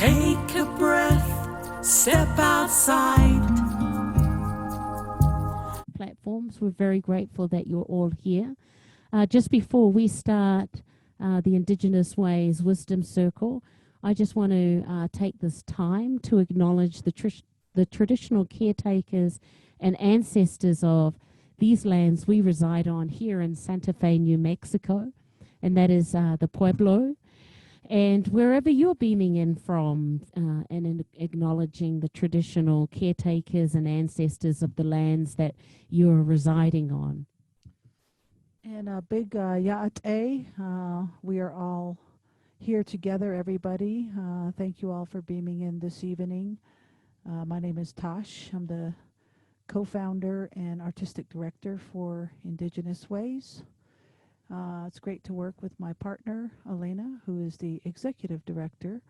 Take a breath, step outside. Platforms. We're very grateful that you're all here. Just before we start the Indigenous Ways Wisdom Circle, I just want to take this time to acknowledge the traditional caretakers and ancestors of these lands we reside on here in Santa Fe, New Mexico, and that is the Pueblo. And wherever you're beaming in from and in acknowledging the traditional caretakers and ancestors of the lands that you're residing on. And a big ya'ate. We are all here together, everybody. Thank you all for beaming in this evening. My name is Tosh. I'm the co-founder and artistic director for Indigenous Ways. It's great to work with my partner, Elena, who is the executive director.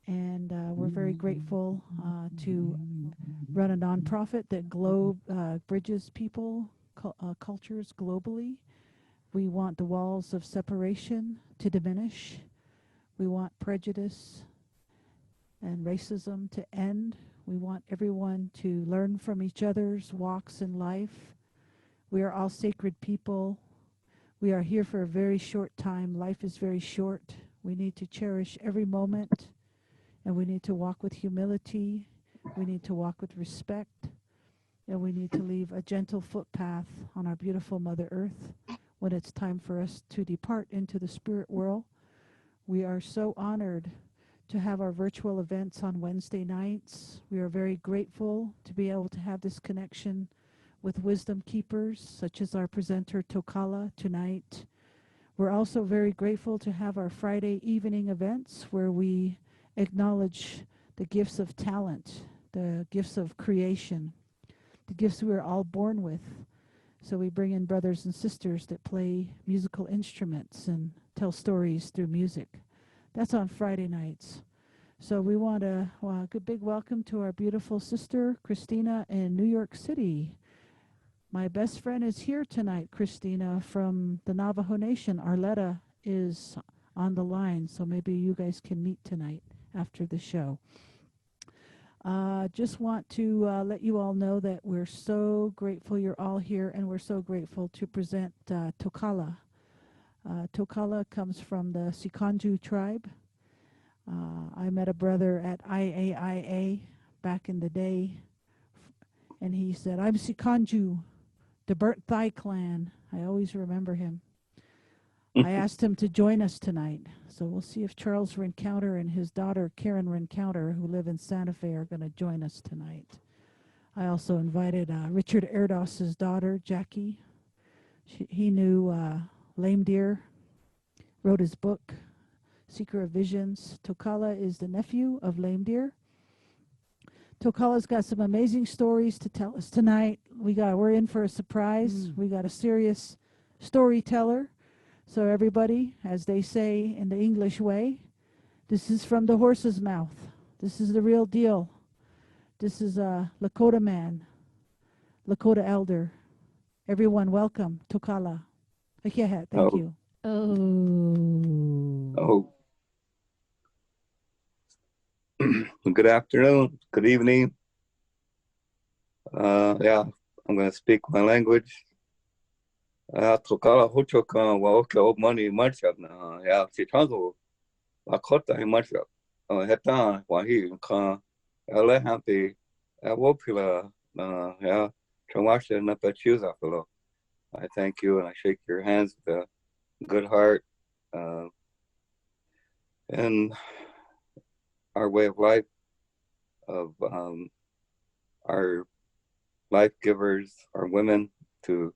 And we're very grateful to run a nonprofit that bridges people, cultures globally. We want the walls of separation to diminish. We want prejudice and racism to end. We want everyone to learn from each other's walks in life. We are all sacred people. We are here for a very short time. Life is very short. We need to cherish every moment, and we need to walk with humility. We need to walk with respect, and we need to leave a gentle footpath on our beautiful Mother Earth when it's time for us to depart into the spirit world. We are so honored to have our virtual events on Wednesday nights. We are very grateful to be able to have this connection with wisdom keepers, such as our presenter Tokala tonight. We're also very grateful to have our Friday evening events where we acknowledge the gifts of talent, the gifts of creation, the gifts we are all born with. So we bring in brothers and sisters that play musical instruments and tell stories through music. That's on Friday nights. So we want a good big welcome to our beautiful sister, Christina, in New York City. My best friend is here tonight, Christina, from the Navajo Nation. Arletta is on the line, so maybe you guys can meet tonight after the show. Just want to let you all know that we're so grateful you're all here, and we're so grateful to present Tokala. Tokala comes from the Sicongu tribe. I met a brother at IAIA back in the day, and he said, "I'm Sicongu, the Burnt Thigh Clan." I always remember him. I asked him to join us tonight, so we'll see if Charles Rencounter and his daughter Karen Rencounter, who live in Santa Fe, are going to join us tonight. I also invited Richard Erdos's daughter, Jackie. He knew Lame Deer, wrote his book, Seeker of Visions. Tokala is the nephew of Lame Deer. Tokala's got some amazing stories to tell us tonight. We're in for a surprise. We got a serious storyteller. So everybody, as they say in the English way, this is from the horse's mouth. This is the real deal. This is a Lakota man, Lakota elder. Everyone, welcome, Tokala. Hocokan, thank you. Oh. Good afternoon, good evening. Yeah, I'm going to speak my language. Tokala Hocokan Waokiya money marchap na ya Sicongu Lakota marchap hetan wahi kan ele happy wopila ya chawasha na pachuza fellow. I thank you and I shake your hands with a good heart and our way of life of our life givers, our women, to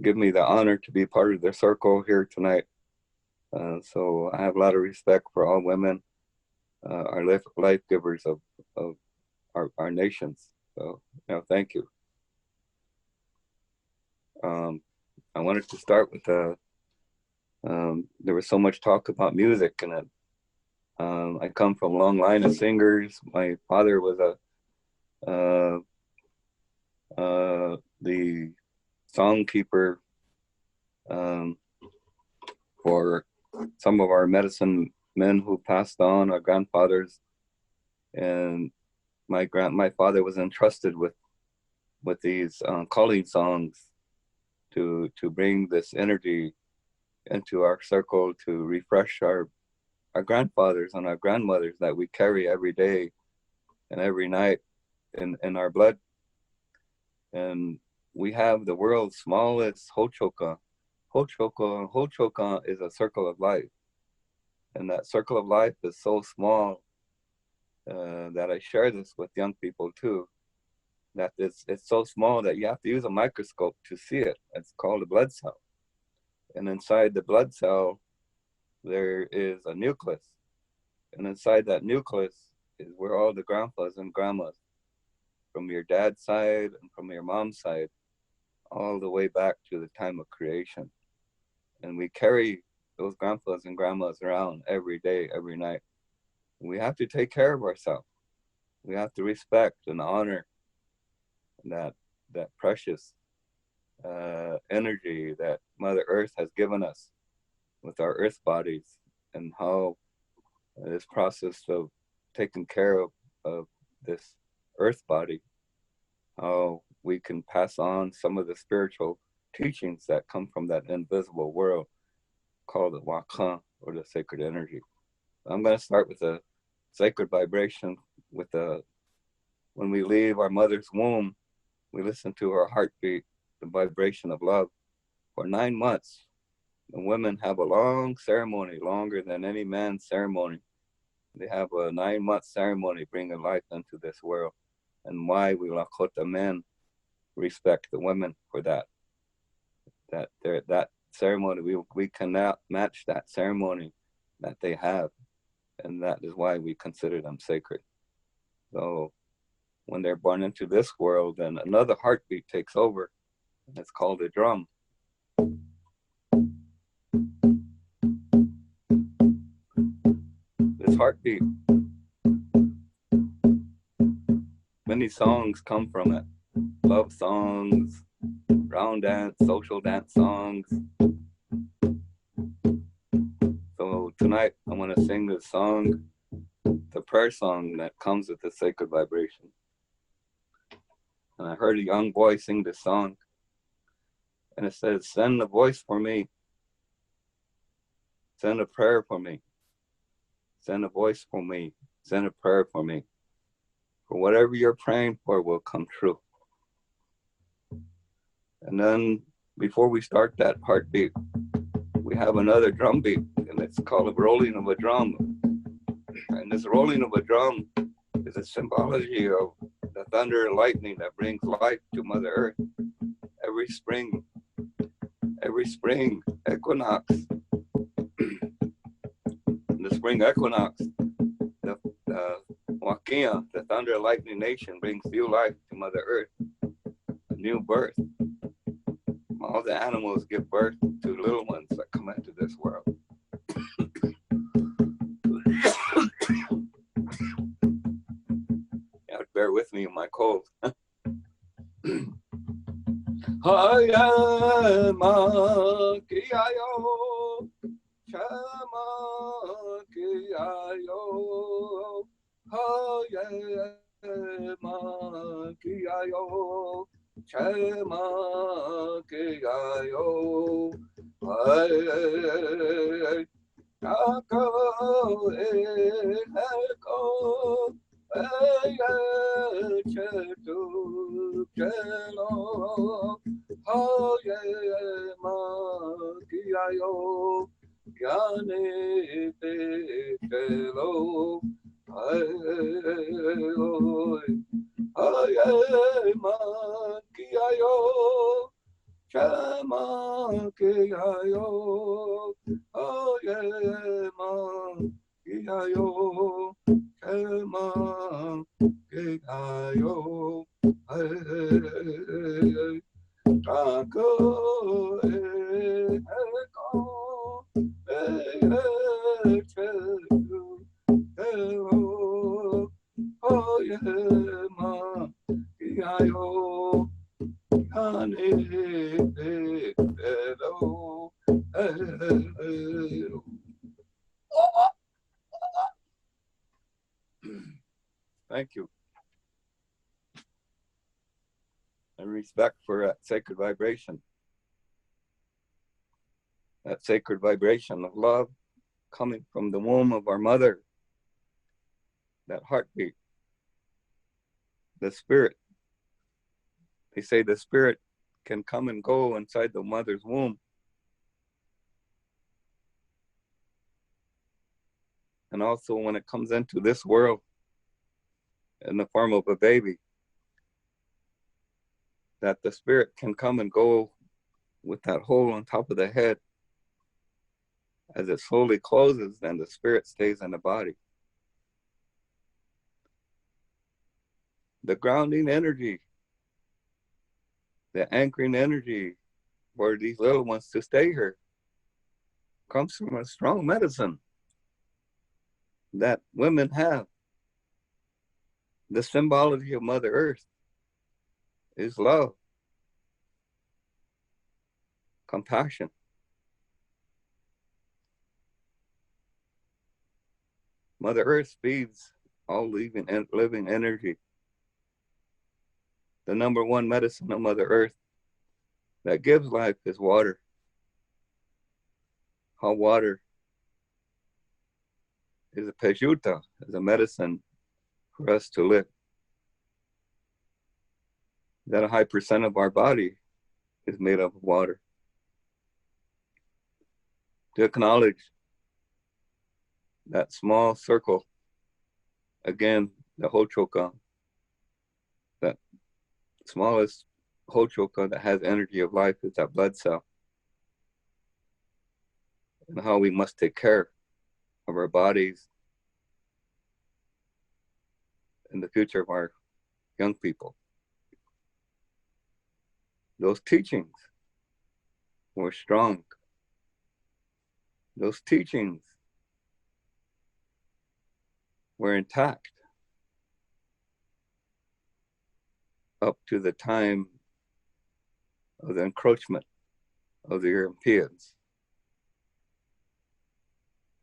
give me the honor to be part of their circle here tonight. So I have a lot of respect for all women, our life givers of our nations. So, thank you. I wanted to start with there was so much talk about music, and I come from a long line of singers. My father was the song keeper for some of our medicine men who passed on, our grandfathers, and my father was entrusted with these calling songs to bring this energy into our circle, to refresh our grandfathers and our grandmothers that we carry every day and every night in our blood. And we have the world's smallest Hocokan. Hocokan is a circle of life. And that circle of life is so small that I share this with young people too, that it's so small that you have to use a microscope to see it. It's called a blood cell. And inside the blood cell, there is a nucleus. And inside that nucleus is where all the grandpas and grandmas from your dad's side and from your mom's side, all the way back to the time of creation. And we carry those grandpas and grandmas around every day, every night. And we have to take care of ourselves. We have to respect and honor that precious energy that Mother Earth has given us with our earth bodies, and how this process of taking care of this earth body, how we can pass on some of the spiritual teachings that come from that invisible world called the Waokiya, or the sacred energy. I'm going to start with a sacred vibration. When we leave our mother's womb, we listen to her heartbeat, the vibration of love. For 9 months, the women have a long ceremony, longer than any man's ceremony. They have a 9-month ceremony bringing life into this world. And why we Lakota men respect the women for that. That ceremony, we cannot match that ceremony that they have. And that is why we consider them sacred. So when they're born into this world, then another heartbeat takes over. And it's called a drum. This heartbeat, many songs come from it. Love songs, round dance, social dance songs. So tonight I want to sing this song, the prayer song that comes with the sacred vibration. And I heard a young boy sing this song, and it says, send a voice for me, send a prayer for me, send a voice for me, send a prayer for me. For whatever you're praying for will come true. And then before we start that heartbeat, we have another drum beat, and it's called a rolling of a drum. And this rolling of a drum is a symbology of the thunder and lightning that brings life to Mother Earth. Every spring equinox, the spring equinox, the Waokiya, the thunder and lightning nation, brings new life to Mother Earth, a new birth. All the animals give birth to little ones that come into this world. You have to bear with me in my cold. Haya ma kiyayo, chama kiyayo, haya ma kiyayo, chama kiyayo, haya kako heko. Chetu chelo, hoye makiayo, yane te chelo, hoye makiayo, chama kiayo, hoye makiayo. Ema kegayo, kako eko, chetu eo, oyema Thank you. And respect for that sacred vibration. That sacred vibration of love coming from the womb of our mother. That heartbeat. The spirit. They say the spirit can come and go inside the mother's womb. And also when it comes into this world in the form of a baby, that the spirit can come and go with that hole on top of the head. As it slowly closes, then the spirit stays in the body. The grounding energy, the anchoring energy for these little ones to stay here comes from a strong medicine that women have. The symbology of Mother Earth is love, compassion. Mother Earth feeds all living energy. The number one medicine of Mother Earth that gives life is water. How water is a pejuta, is a medicine for us to live. That a high percent of our body is made up of water. To acknowledge that small circle, again, the Hocokan, that smallest Hocokan that has energy of life is that blood cell. And how we must take care of our bodies and the future of our young people. Those teachings were strong. Those teachings were intact up to the time of the encroachment of the Europeans.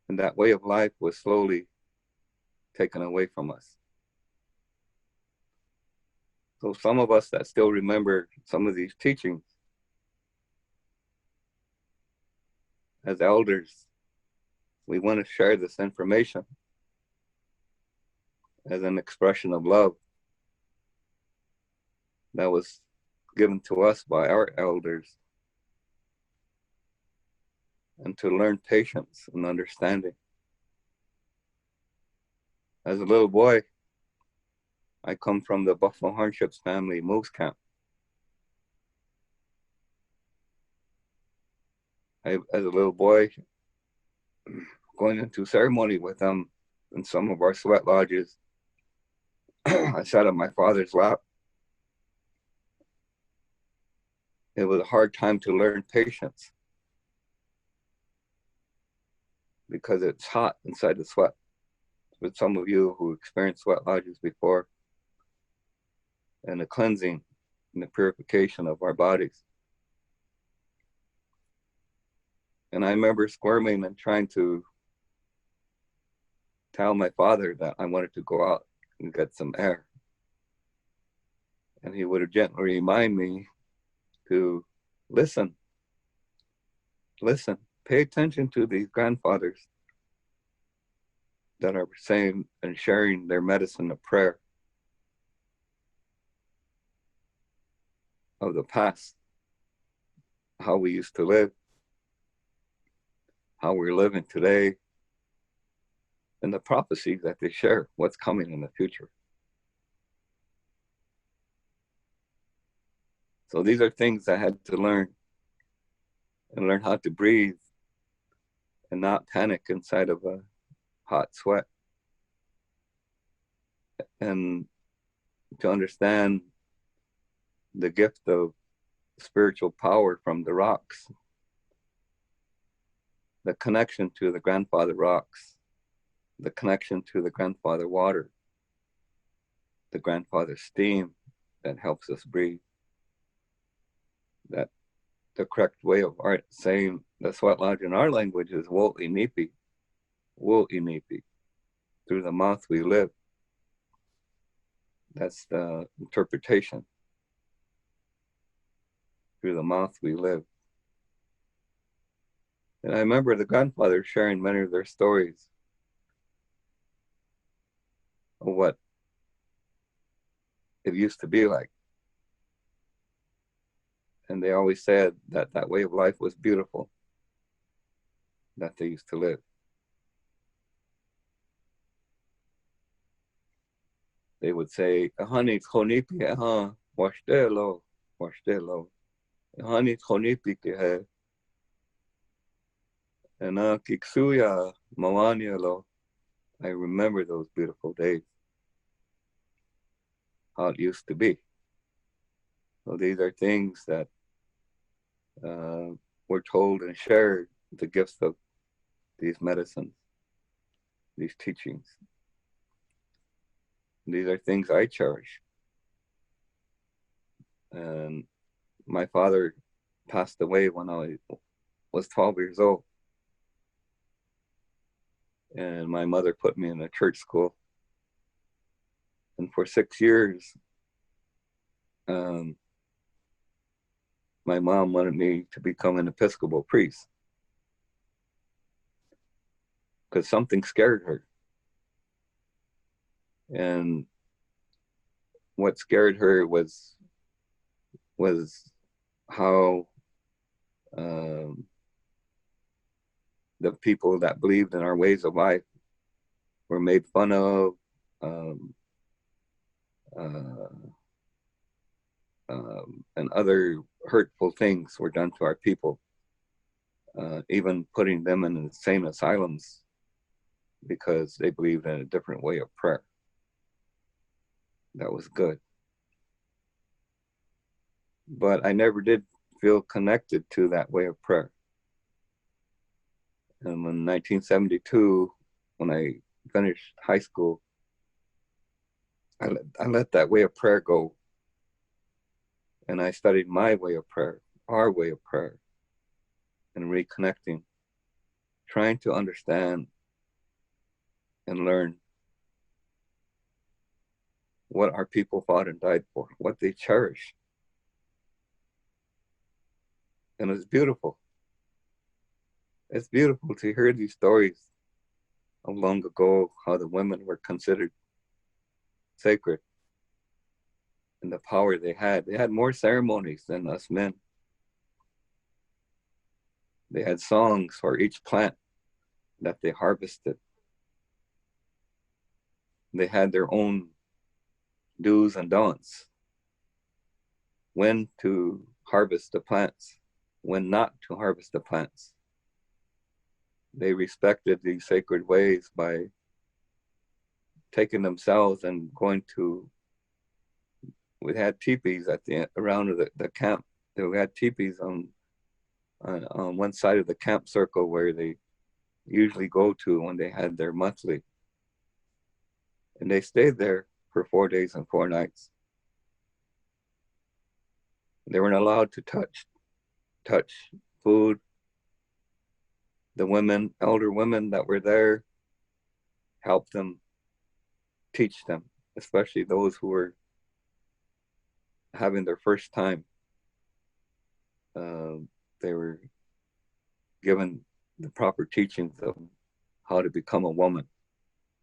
And that way of life was slowly taken away from us. So some of us that still remember some of these teachings, as elders, we want to share this information as an expression of love that was given to us by our elders, and to learn patience and understanding. As a little boy, I come from the Buffalo Hardships family moves camp. As a little boy, going into ceremony with them in some of our sweat lodges, I sat on my father's lap. It was a hard time to learn patience because it's hot inside the sweat. With some of you who experienced sweat lodges before, and the cleansing and the purification of our bodies. And I remember squirming and trying to tell my father that I wanted to go out and get some air. And he would gently remind me to listen, pay attention to these grandfathers that are saying and sharing their medicine of prayer of the past, how we used to live, how we're living today, and the prophecies that they share, what's coming in the future. So these are things I had to learn, and learn how to breathe and not panic inside of a hot sweat, and to understand the gift of spiritual power from the rocks, the connection to the grandfather rocks, the connection to the grandfather water, the grandfather steam that helps us breathe. That the correct way of saying the sweat lodge in our language is wo inipi, through the mouth we live. That's the interpretation. Through the mouth we live. And I remember the grandfathers sharing many of their stories of what it used to be like. And they always said that that way of life was beautiful, that they used to live. They would say, "Honey, khonipi ha, washtelo, washtelo. Honey, khonipi ke hai. And kiksuya mawanya lo." I remember those beautiful days, how it used to be. So these are things that we're told and shared, the gifts of these medicines, these teachings. These are things I cherish. And my father passed away when I was 12 years old. And my mother put me in a church school. And for 6 years, my mom wanted me to become an Episcopal priest because something scared her. And what scared her was how the people that believed in our ways of life were made fun of, and other hurtful things were done to our people, even putting them in insane asylums because they believed in a different way of prayer. That was good. But I never did feel connected to that way of prayer. And in 1972, when I finished high school, I let that way of prayer go. And I studied my way of prayer, our way of prayer, and reconnecting, trying to understand and learn what our people fought and died for, what they cherish. And it's beautiful. It's beautiful to hear these stories of long ago, how the women were considered sacred and the power they had. They had more ceremonies than us men. They had songs for each plant that they harvested. They had their own do's and don'ts. When to harvest the plants, when not to harvest the plants. They respected these sacred ways by taking themselves and going to, we had teepees at around the camp. We had teepees on one side of the camp circle where they usually go to when they had their monthly. And they stayed there for 4 days and 4 nights. They weren't allowed to touch food. The women, elder women that were there, helped them, teach them, especially those who were having their first time. They were given the proper teachings of how to become a woman,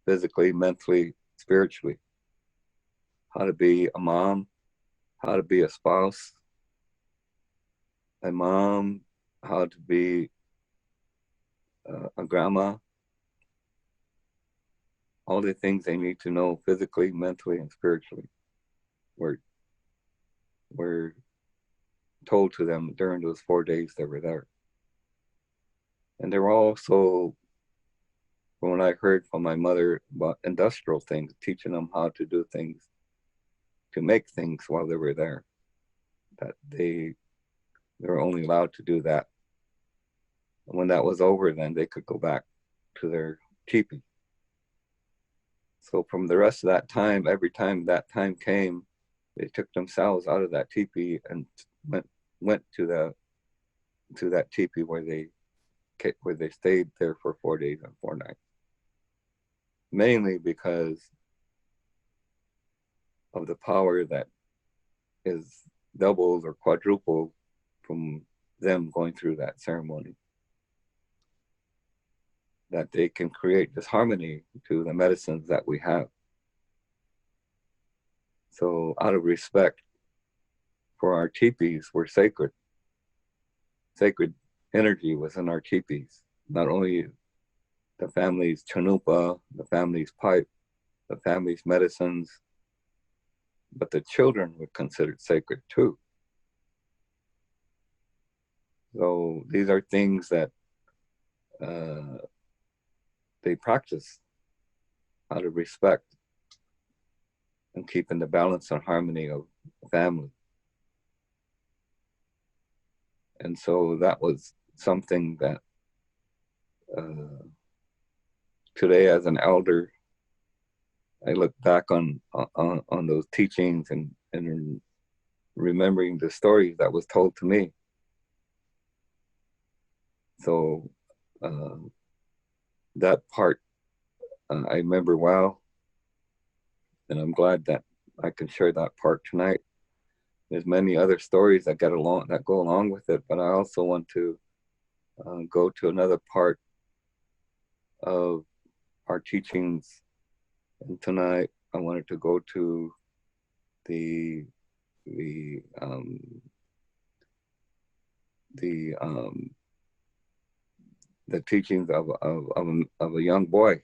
physically, mentally, spiritually, how to be a mom, how to be a spouse, a mom, how to be a grandma, all the things they need to know physically, mentally, and spiritually were told to them during those 4 days they were there. And they were also, from what I heard from my mother, about industrial things, teaching them how to do things, to make things while they were there, that they were only allowed to do that. And when that was over, then they could go back to their teepee. So from the rest of that time, every time that time came, they took themselves out of that teepee and went to that teepee where they stayed there for 4 days and 4 nights. Mainly because of the power that is doubled or quadrupled from them going through that ceremony. That they can create this harmony to the medicines that we have. So out of respect for our teepees, we're sacred. Sacred energy was in our teepees. Not only the family's chanupa, the family's pipe, the family's medicines, but the children were considered sacred too. So these are things that they practice out of respect and keeping the balance and harmony of family. And so that was something that today as an elder, I look back on those teachings and remembering the stories that was told to me. So that part I remember well, and I'm glad that I can share that part tonight. There's many other stories that go along with it, but I also want to go to another part of our teachings. And tonight I wanted to go to the teachings of a young boy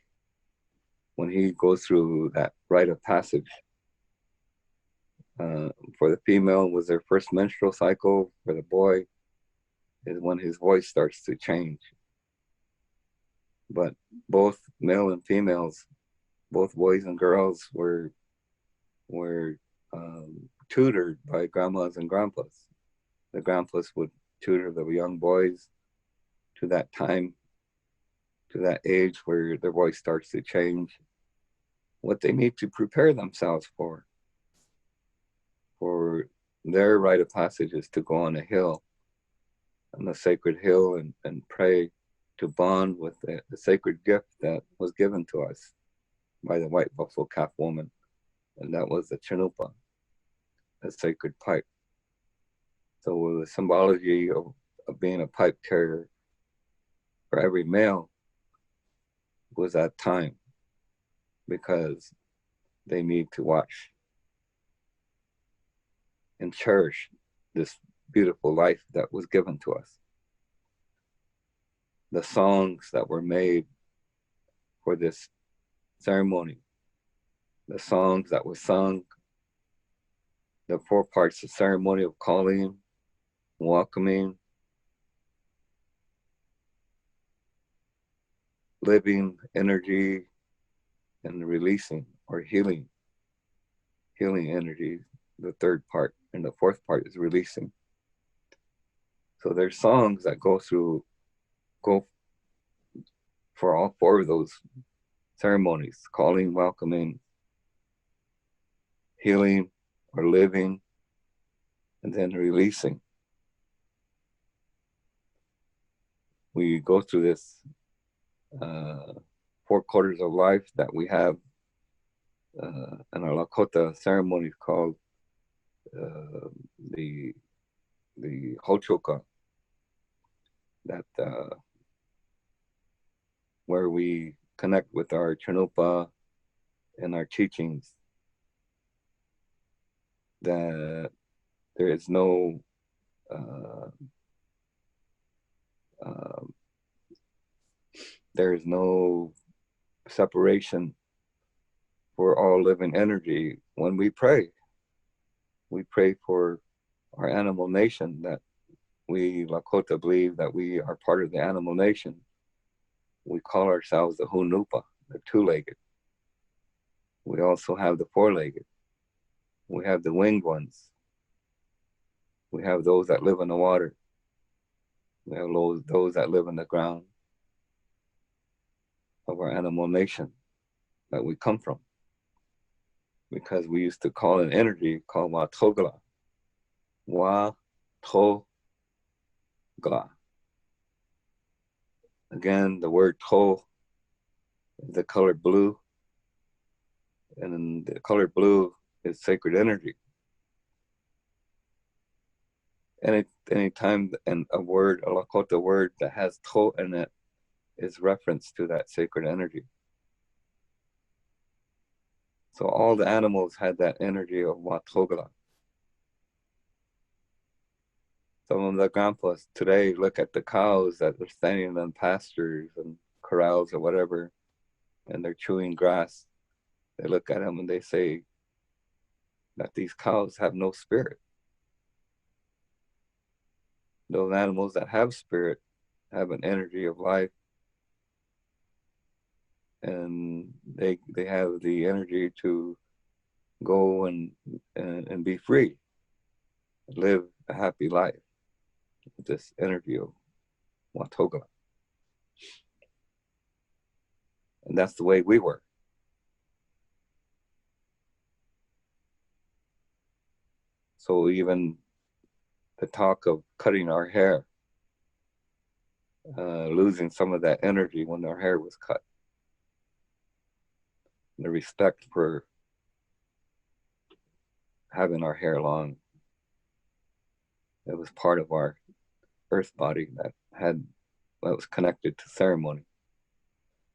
when he goes through that rite of passage. For the female was their first menstrual cycle. For the boy is when his voice starts to change. But both male and females, both boys and girls were tutored by grandmas and grandpas. The grandpas would tutor the young boys to that time, to that age where their voice starts to change, what they need to prepare themselves for their rite of passage is to go on a hill, on the sacred hill, and pray to bond with the sacred gift that was given to us by the white buffalo calf woman. And that was the chanupa, the sacred pipe. So the symbology of being a pipe carrier for every male was that time, because they need to watch and cherish this beautiful life that was given to us. The songs that were made for this ceremony, the songs that were sung, the 4 parts of ceremony of calling, welcoming, living energy, and releasing or healing energy, the 3rd part, and the 4th part is releasing. So there's songs that go for all 4 of those ceremonies: calling, welcoming, healing or living, and then releasing. We go through this 4 quarters of life that we have in our Lakota ceremonies called the Hocokan, that where we connect with our chanupa and our teachings, that there is no separation for all living energy. When we pray for our animal nation, that we Lakota believe that we are part of the animal nation. We call ourselves the Hunupa, the 2-legged. We also have the 4-legged. We have the winged ones. We have those that live in the water. We have those that live in the ground of our animal nation that we come from. Because we used to call an energy called Watogla. Watogla. Again, the word to is the color blue. And the color blue is sacred energy. Any time and a word, a Lakota word that has to in it is reference to that sacred energy. So all the animals had that energy of Watogala. Some of the grandpas today look at the cows that are standing in pastures and corrals or whatever, and they're chewing grass. They look at them and they say that these cows have no spirit. Those animals that have spirit have an energy of life, and they have the energy to go and be free, live a happy life with this energy of Watoga. And that's the way we were. So even the talk of cutting our hair, losing some of that energy when our hair was cut. The respect for having our hair long. It was part of our earth body that was connected to ceremony.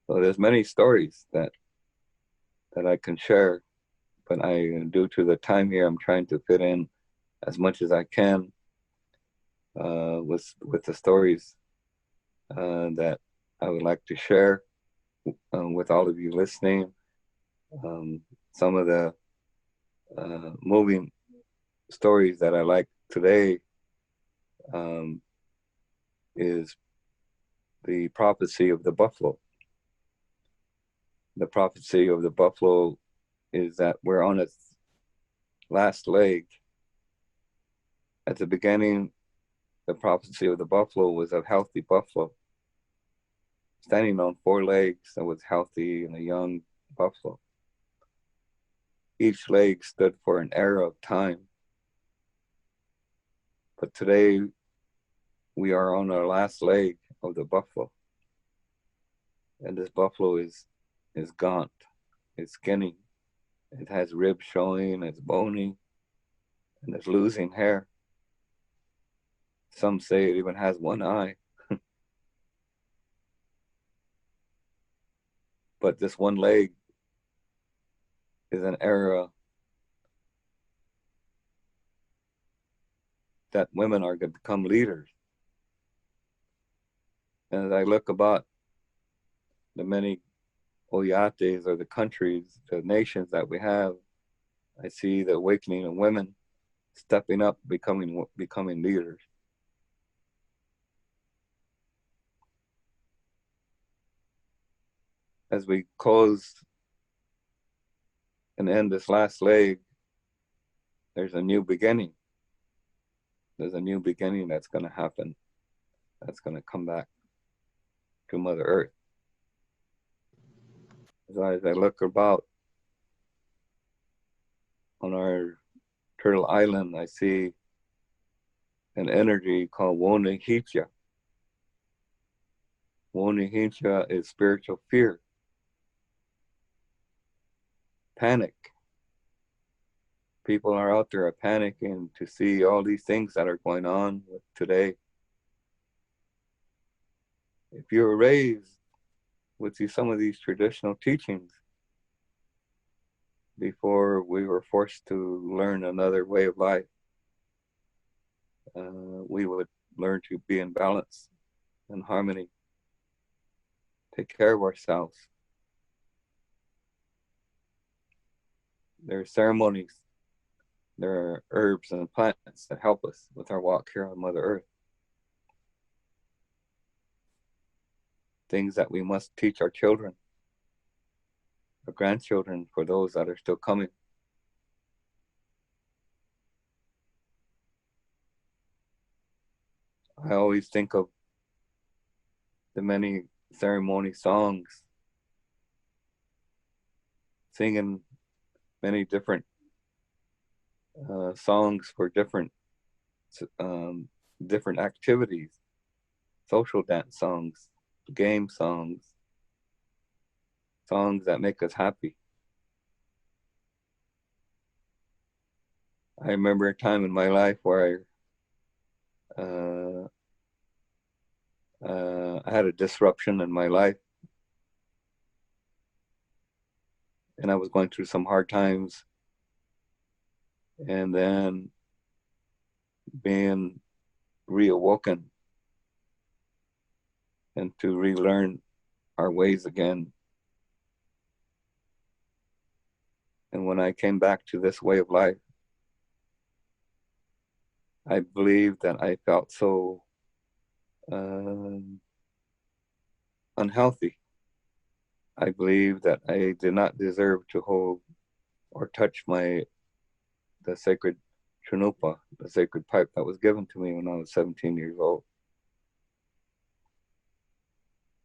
So there's many stories that I can share, but due to the time here, I'm trying to fit in as much as I can with the stories that I would like to share with all of you listening. Some of the moving stories that I like today is the prophecy of the buffalo. The prophecy of the buffalo is that we're on its last leg. At the beginning, the prophecy of the buffalo was a healthy buffalo, standing on 4 legs that was healthy and a young buffalo. Each leg stood for an era of time. But today, we are on our last leg of the buffalo. And this buffalo is gaunt, it's skinny, it has ribs showing, it's bony, and it's losing hair. Some say it even has 1 eye. But this 1 leg is an era that women are going to become leaders. And as I look about the many Oyates or the countries, the nations that we have, I see the awakening of women stepping up, becoming leaders. As we close and end this last leg, there's a new beginning. There's a new beginning that's going to happen, that's going to come back to Mother Earth. As I look about on our Turtle Island, I see an energy called Wonehitya. Wonehitya is spiritual fear, panic. People are out there panicking to see all these things that are going on today. If you were raised with some of these traditional teachings before we were forced to learn another way of life, we would learn to be in balance and harmony, take care of ourselves. There are ceremonies, there are herbs and plants that help us with our walk here on Mother Earth. Things that we must teach our children, our grandchildren, for those that are still coming. I always think of the many ceremony songs, singing many different songs for different activities, social dance songs, game songs, songs that make us happy. I remember a time in my life where I had a disruption in my life, and I was going through some hard times, and then being reawoken and to relearn our ways again. And when I came back to this way of life, I believe that I felt so unhealthy. I believe that I did not deserve to hold or touch the sacred Chanupa, the sacred pipe that was given to me when I was 17 years old.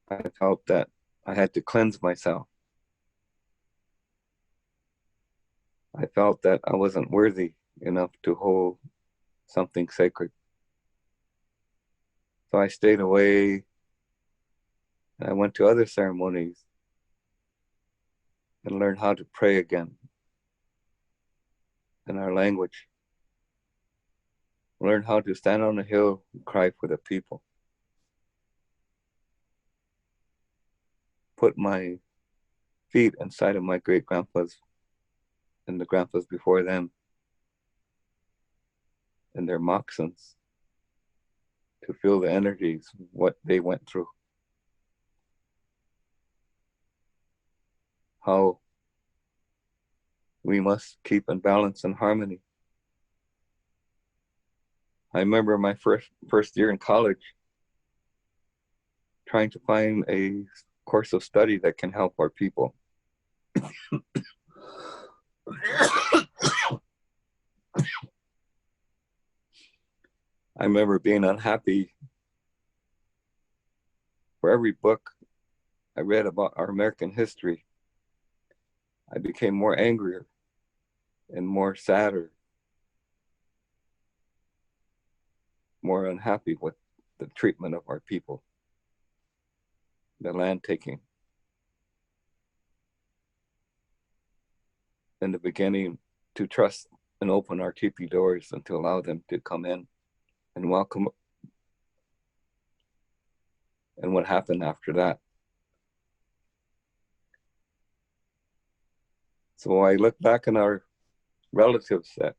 I felt that I had to cleanse myself. I felt that I wasn't worthy enough to hold something sacred. So I stayed away, and I went to other ceremonies and learned how to pray again in our language. Learned how to stand on a hill and cry for the people. Put my feet inside of my great grandpas and the grandpas before them in their moccasins to feel the energies, what they went through. How we must keep in balance and harmony. I remember my first year in college trying to find a course of study that can help our people. I remember being unhappy for every book I read about our American history. I became more angrier and more sadder, more unhappy with the treatment of our people, the land taking. In the beginning, to trust and open our teepee doors and to allow them to come in and welcome. And what happened after that. So I look back on our relatives that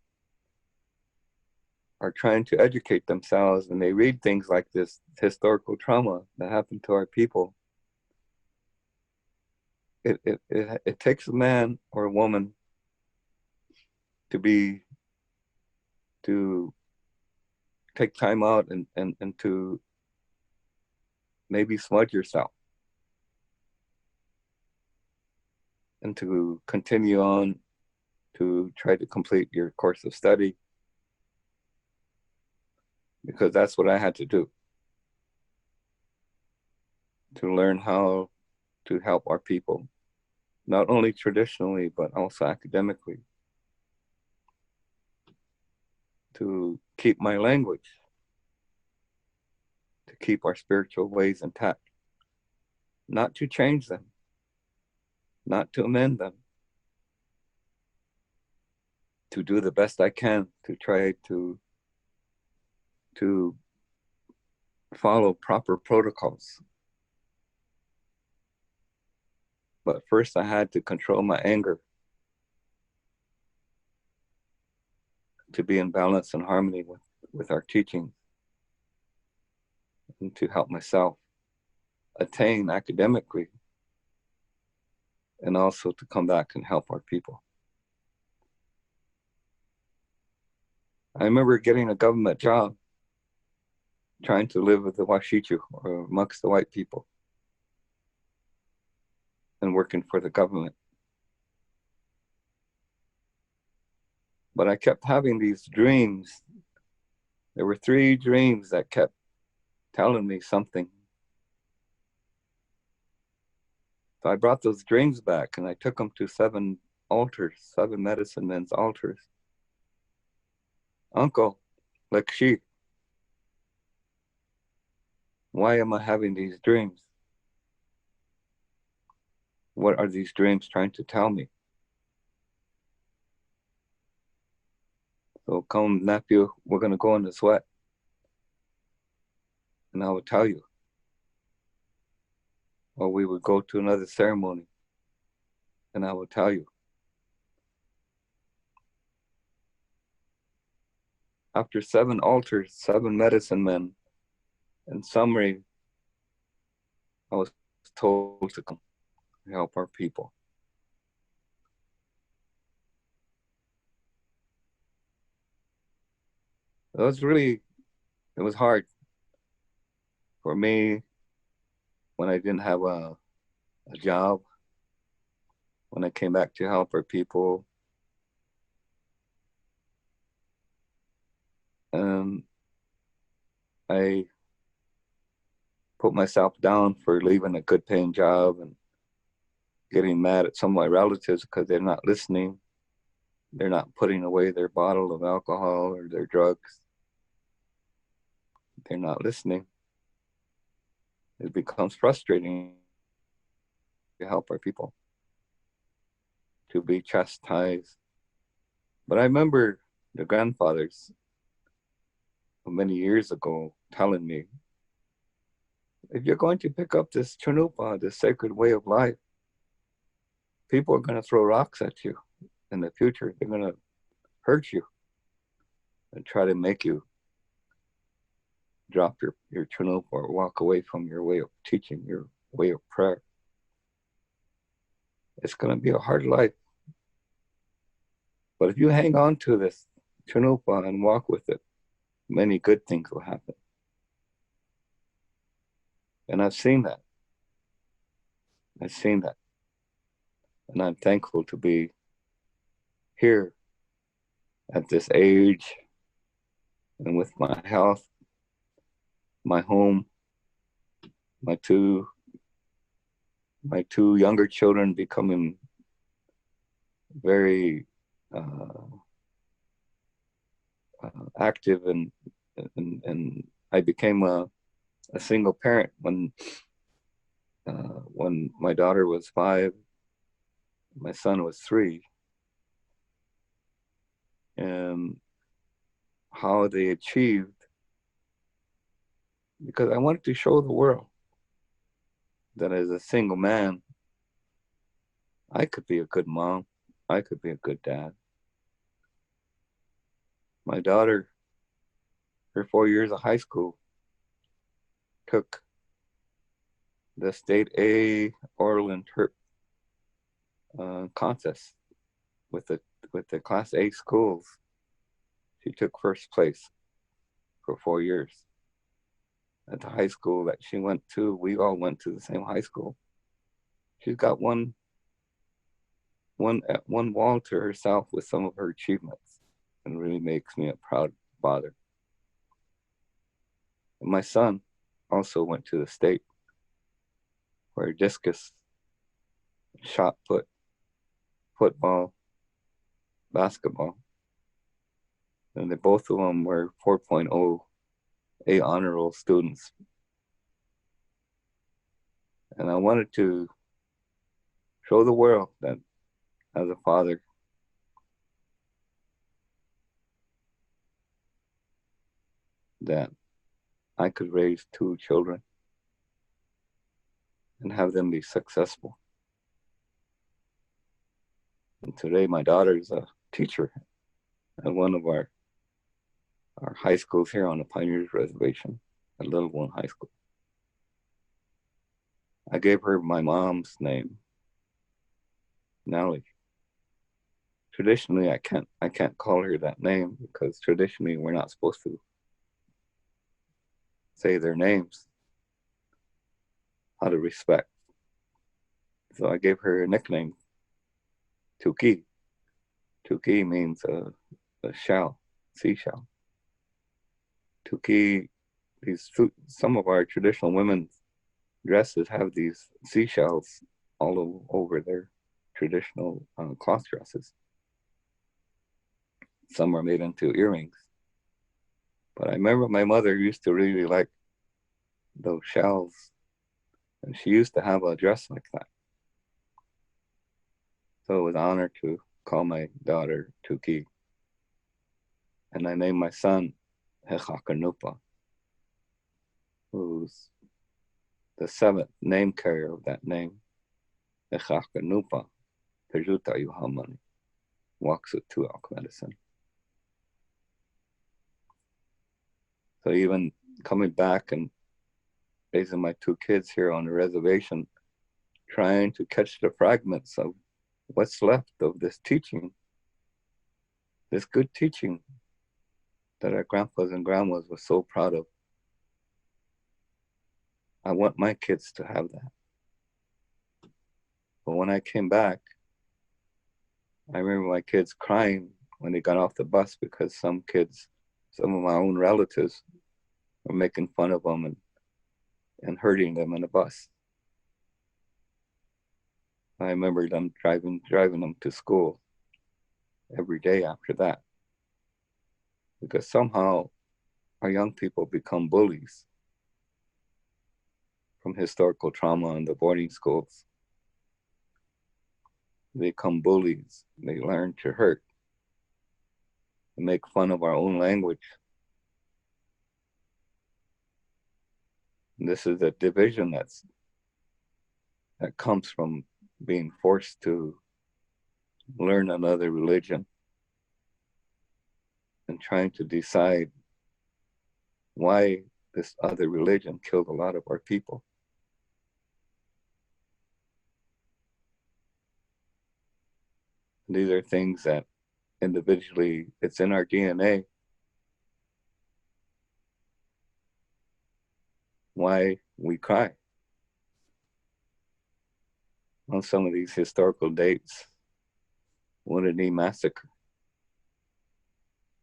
are trying to educate themselves, and they read things like this historical trauma that happened to our people. It takes a man or a woman to take time out and to maybe smudge yourself and to continue on to try to complete your course of study, because that's what I had to do to learn how to help our people, not only traditionally, but also academically, to keep my language, to keep our spiritual ways intact, not to change them, not to amend them, to do the best I can to try to follow proper protocols. But first I had to control my anger to be in balance and harmony with our teachings, and to help myself attain academically, and also to come back and help our people. I remember getting a government job, trying to live with the Washichu, or amongst the white people, and working for the government. But I kept having these dreams. There were 3 dreams that kept telling me something. So I brought those dreams back and I took them to 7 altars, 7 medicine men's altars. Uncle, Lakshi, why am I having these dreams? What are these dreams trying to tell me? So come, nephew, we're going to go in the sweat. And I would tell you. Or we would go to another ceremony, and I would tell you. After 7 altars, 7 medicine men, in summary, I was told to come help our people. It was hard for me when I didn't have a job, when I came back to help our people. And I put myself down for leaving a good paying job and getting mad at some of my relatives because they're not listening. They're not putting away their bottle of alcohol or their drugs. They're not listening. It becomes frustrating to help our people, to be chastised. But I remember the grandfathers many years ago telling me, if you're going to pick up this chanupa, this sacred way of life, people are going to throw rocks at you in the future. They're going to hurt you and try to make you drop your chanupa or walk away from your way of teaching, your way of prayer. It's going to be a hard life. But if you hang on to this chanupa and walk with it, many good things will happen. And I've seen that. And I'm thankful to be here at this age and with my health, my home, my two younger children becoming very active, and I became a single parent when my daughter was 5, my son was 3, and how they achieved, because I wanted to show the world that as a single man, I could be a good mom, I could be a good dad. My daughter, her 4 years of high school, took the state A oral and terp contest with the class A schools. She took first place for 4 years. At the high school that she went to, we all went to the same high school. She's got one wall to herself with some of her achievements, and really makes me a proud father. And my son also went to the state where discus, shot put, football, basketball, and both of them were 4.0 A honor roll students. And I wanted to show the world that as a father, that I could raise 2 children and have them be successful. And today my daughter is a teacher at one of our high schools here on the Pioneers Reservation, at Little One High School. I gave her my mom's name, Nellie. Traditionally, I can't call her that name because traditionally we're not supposed to say their names out of respect. So I gave her a nickname, Tuki. Tuki means a shell, seashell. Tuki, some of our traditional women's dresses have these seashells all over their traditional cloth dresses. Some are made into earrings. But I remember my mother used to really like those shells, and she used to have a dress like that. So it was an honor to call my daughter Tuki. And I named my son Hechakanupa, who's the seventh name carrier of that name. Hechakanupa, Pejuta Yuhamani, walks with two elk medicine. So even coming back and raising my two kids here on the reservation, trying to catch the fragments of what's left of this teaching, this good teaching that our grandpas and grandmas were so proud of. I want my kids to have that. But when I came back, I remember my kids crying when they got off the bus because some of my own relatives were making fun of them and hurting them in the bus. I remember them driving them to school every day after that. Because somehow our young people become bullies from historical trauma in the boarding schools. They become bullies. They learn to hurt and make fun of our own language. And this is a division that comes from being forced to learn another religion and trying to decide why this other religion killed a lot of our people. These are things that individually, it's in our DNA. Why we cry on some of these historical dates. Wounded Knee Massacre,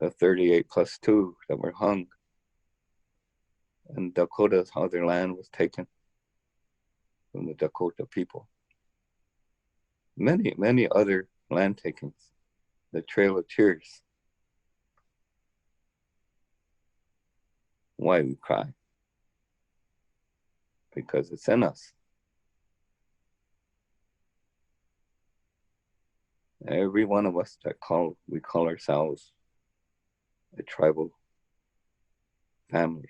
the 38+2 that were hung, and Dakotas, how their land was taken from the Dakota people. Many, many other land takings, the Trail of Tears. Why we cry? Because it's in us. Every one of us we call ourselves a tribal family,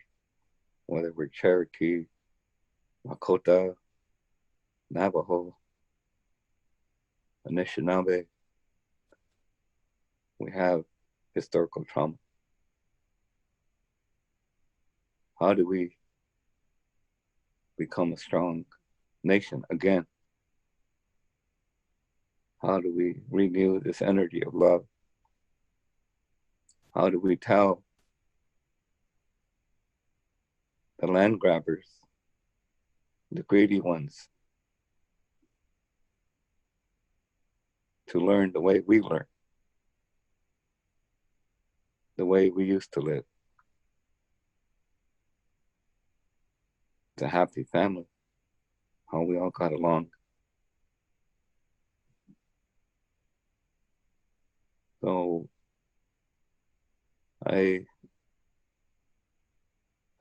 whether we're Cherokee, Lakota, Navajo, Anishinaabe, we have historical trauma. How do we become a strong nation again? How do we renew this energy of love? How do we tell the land grabbers, the greedy ones, to learn the way we learn, the way we used to live? It's a happy family, how we all got along. So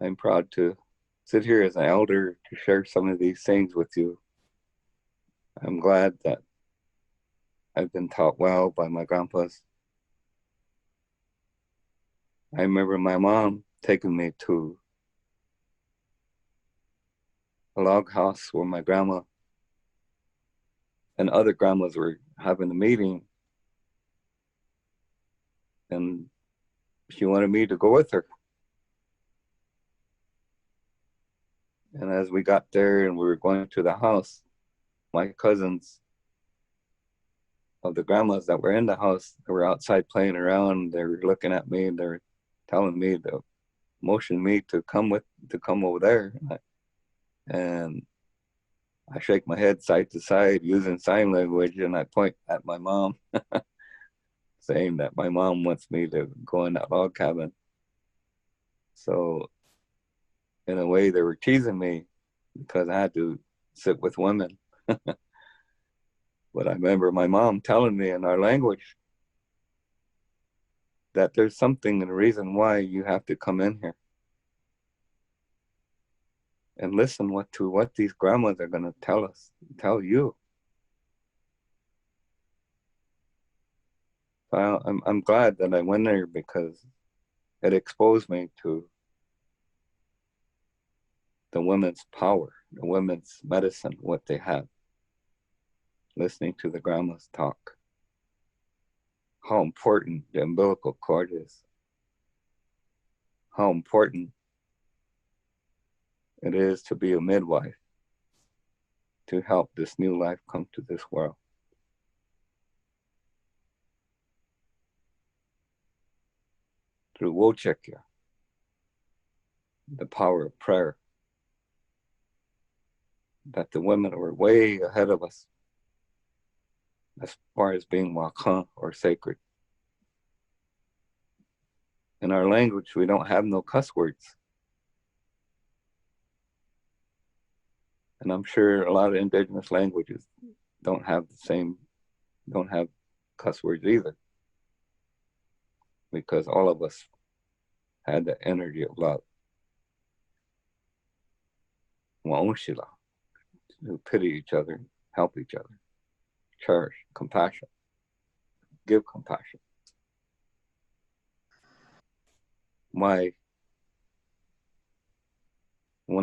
I'm proud to sit here as an elder to share some of these things with you. I'm glad that I've been taught well by my grandpas. I remember my mom taking me to a log house where my grandma and other grandmas were having a meeting, and she wanted me to go with her. And as we got there and we were going to the house, my cousins of the grandmas that were in the house, they were outside playing around. They were looking at me and they were telling me to motion me to come over there. And I shake my head side to side using sign language, and I point at my mom, saying that my mom wants me to go in that log cabin. So in a way, they were teasing me because I had to sit with women. But I remember my mom telling me in our language that there's something and a reason why you have to come in here and listen to what these grandmas are going to tell you. I'm glad that I went there, because it exposed me to the women's power, the women's medicine, what they have. Listening to the grandmas talk, how important the umbilical cord is, how important it is to be a midwife to help this new life come to this world. Through Wochekya, the power of prayer, that the women were way ahead of us as far as being wakan or sacred. In our language, we don't have no cuss words. And I'm sure a lot of indigenous languages don't have cuss words either. Because all of us had the energy of love. Wa'onshila, to pity each other, help each other, cherish, compassion, give compassion. When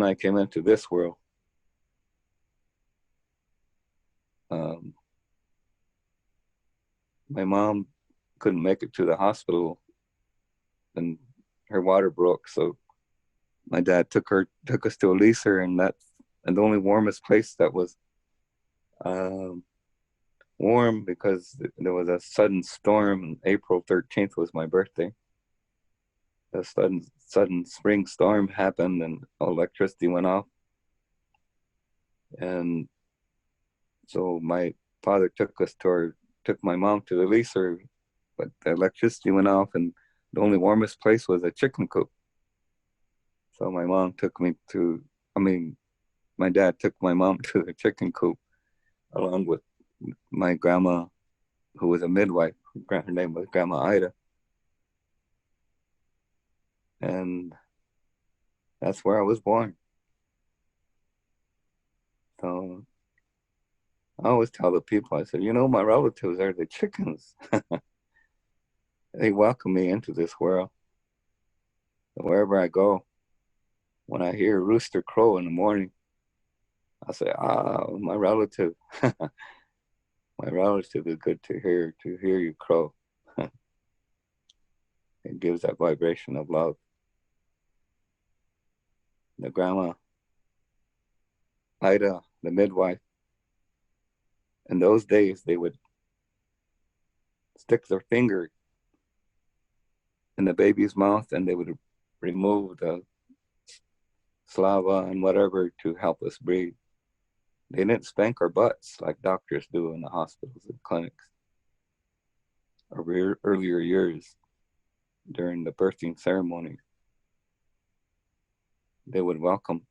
I came into this world, my mom couldn't make it to the hospital and her water broke, so my dad took us to Elisa, and the only warmest place that was warm, because there was a sudden storm, and April 13th was my birthday. A sudden spring storm happened and electricity went off. And so my father took my mom to the Elisa, but the electricity went off and the only warmest place was a chicken coop. So my dad took my mom to the chicken coop along with my grandma, who was a midwife. Her name was Grandma Ida. And that's where I was born. So I always tell the people, I said, my relatives are the chickens. They welcome me into this world. So wherever I go, when I hear a rooster crow in the morning, I say, my relative. My relative is good to hear you crow. It gives that vibration of love. The grandma, Ida, the midwife, in those days, they would stick their finger in the baby's mouth and they would remove the slava and whatever to help us breathe. They didn't spank our butts like doctors do in the hospitals and clinics. Earlier years, during the birthing ceremony, they would welcome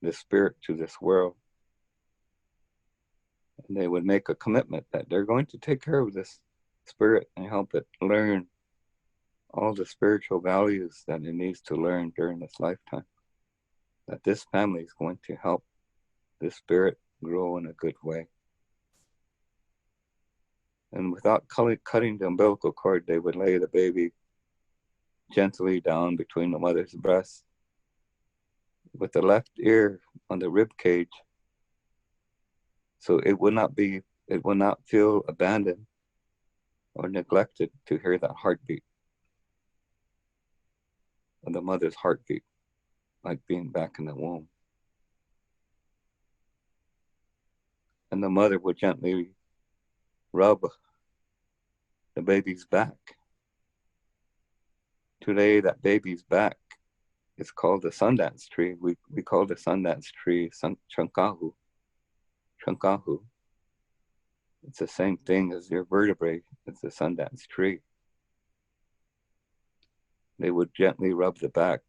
the spirit to this world. And they would make a commitment that they're going to take care of this spirit and help it learn all the spiritual values that it needs to learn during this lifetime. That this family is going to help this spirit grow in a good way. And without cutting the umbilical cord, they would lay the baby gently down between the mother's breasts with the left ear on the rib cage, so it would not feel abandoned or neglected to hear that heartbeat of the mother's heartbeat, like being back in the womb. And the mother would gently rub the baby's back. Today, that baby's back is called the Sundance tree. We call the Sundance tree Chankahu. Chankahu. It's the same thing as your vertebrae. It's a Sundance tree. They would gently rub the back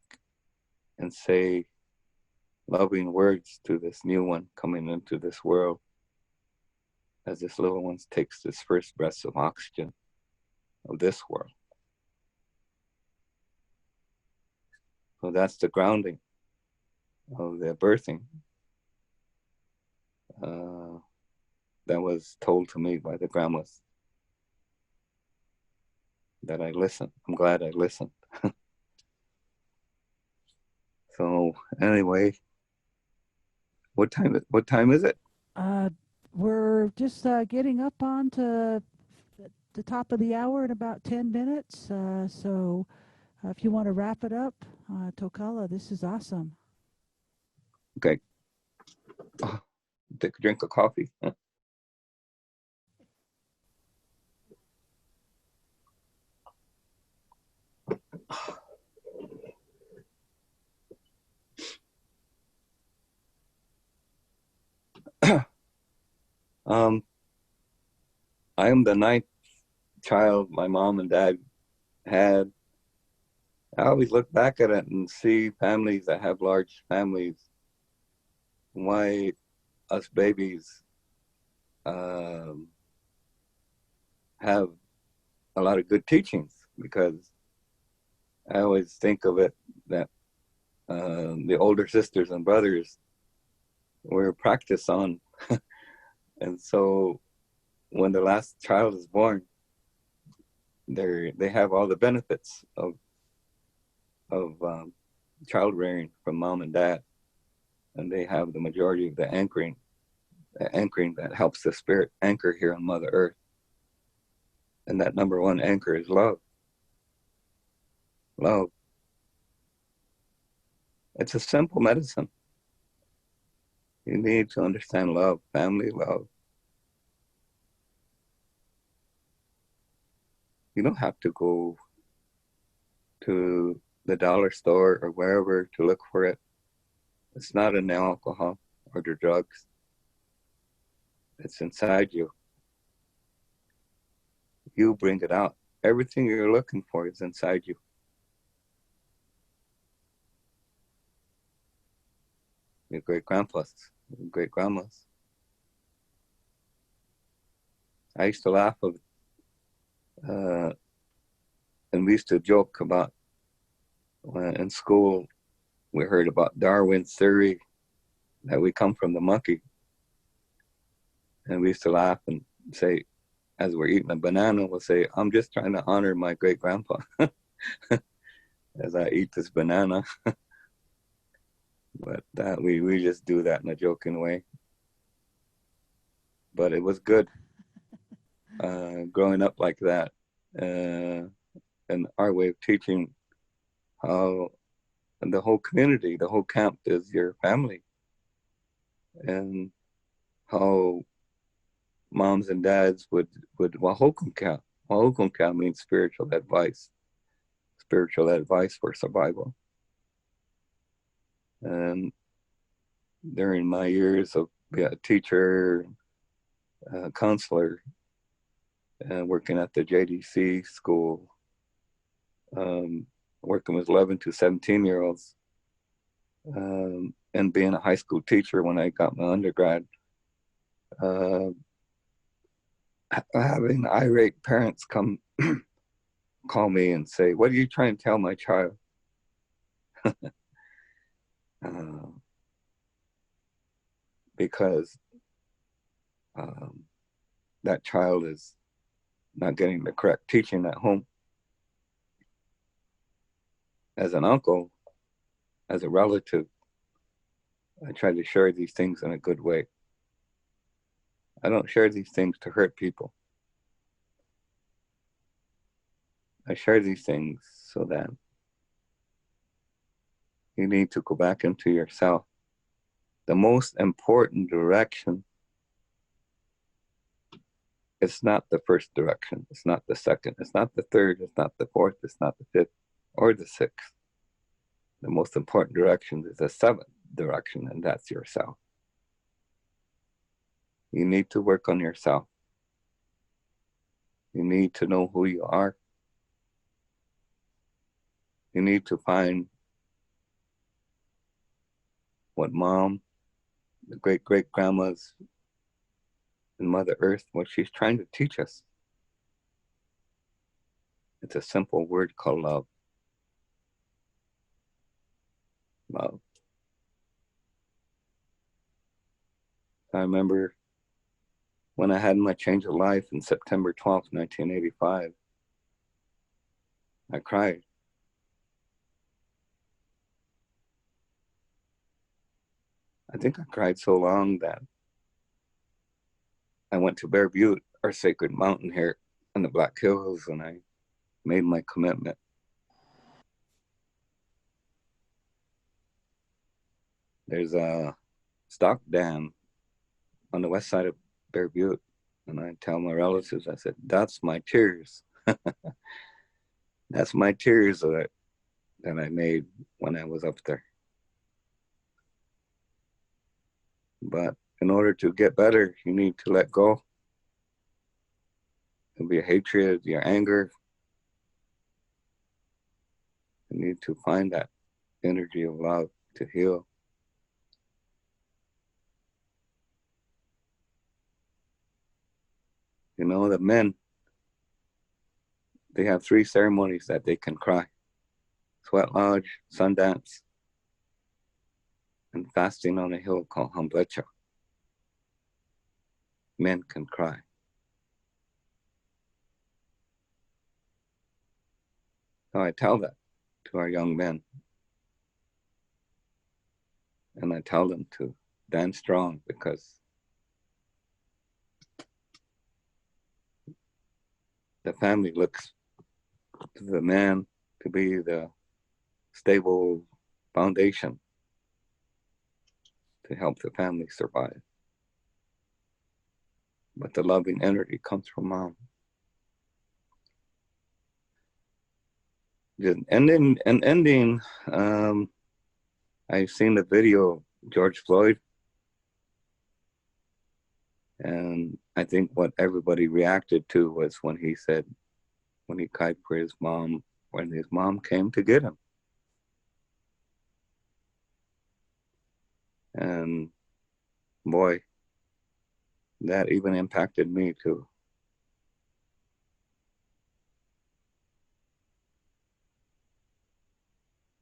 and say loving words to this new one coming into this world as this little one takes this first breaths of oxygen of this world. So that's the grounding of the birthing that was told to me by the grandmas, that I listened. I'm glad I listened. So anyway, what time is it? We're just getting up on to the top of the hour in about 10 minutes. So if you want to wrap it up, Tokala, this is awesome. Okay. Oh, take a drink of coffee. I am the ninth child my mom and dad had. I always look back at it and see families that have large families. Why us babies have a lot of good teachings, because I always think of it that the older sisters and brothers were practiced on. And so when the last child is born, they have all the benefits of child rearing from mom and dad, and they have the majority of the anchoring that helps the spirit anchor here on Mother Earth. And that number one anchor is love. Love. It's a simple medicine. You need to understand love, family love. You don't have to go to the dollar store or wherever to look for it. It's not in the alcohol or the drugs. It's inside you. You bring it out. Everything you're looking for is inside you. Your great-grandpas, your great-grandmas. I used to laugh of, and we used to joke about when in school we heard about Darwin's theory that we come from the monkey. And we used to laugh and say, as we're eating a banana, we'll say, I'm just trying to honor my great-grandpa as I eat this banana. But that we just do that in a joking way. But it was good growing up like that, and our way of teaching how the whole community, the whole camp is your family, and how moms and dads would Wahokumka. Wahokumka means spiritual advice for survival. And during my years of being a teacher, counselor, working at the JDC school, working with 11 to 17-year-olds, and being a high school teacher when I got my undergrad, having irate parents come call me and say, "What are you trying to tell my child?" Because that child is not getting the correct teaching at home. As an uncle, as a relative, I try to share these things in a good way. I don't share these things to hurt people. I share these things so that you need to go back into yourself. The most important direction, it's not the first direction, it's not the second, it's not the third, it's not the fourth, it's not the fifth or the sixth. The most important direction is the seventh direction, and that's yourself. You need to work on yourself. You need to know who you are. You need to find what mom, the great-great-grandmas, and Mother Earth, what she's trying to teach us. It's a simple word called love. Love. I remember when I had my change of life in September 12th, 1985, I cried. I think I cried so long that I went to Bear Butte, our sacred mountain here in the Black Hills, and I made my commitment. There's a stock dam on the west side of Bear Butte, and I tell my relatives, I said, that's my tears. That's my tears that I made when I was up there. But in order to get better, you need to let go. It'll be your hatred, your anger. You need to find that energy of love to heal. You know, the men, they have 3 ceremonies that they can cry. Sweat lodge, sun dance, and fasting on a hill called Hamblecha. Men can cry. So I tell that to our young men. And I tell them to dance strong, because the family looks to the man to be the stable foundation to help the family survive. But the loving energy comes from mom. Ending, I've seen the video of George Floyd, and I think what everybody reacted to was when he said, when he cried for his mom, when his mom came to get him. And boy, that even impacted me too.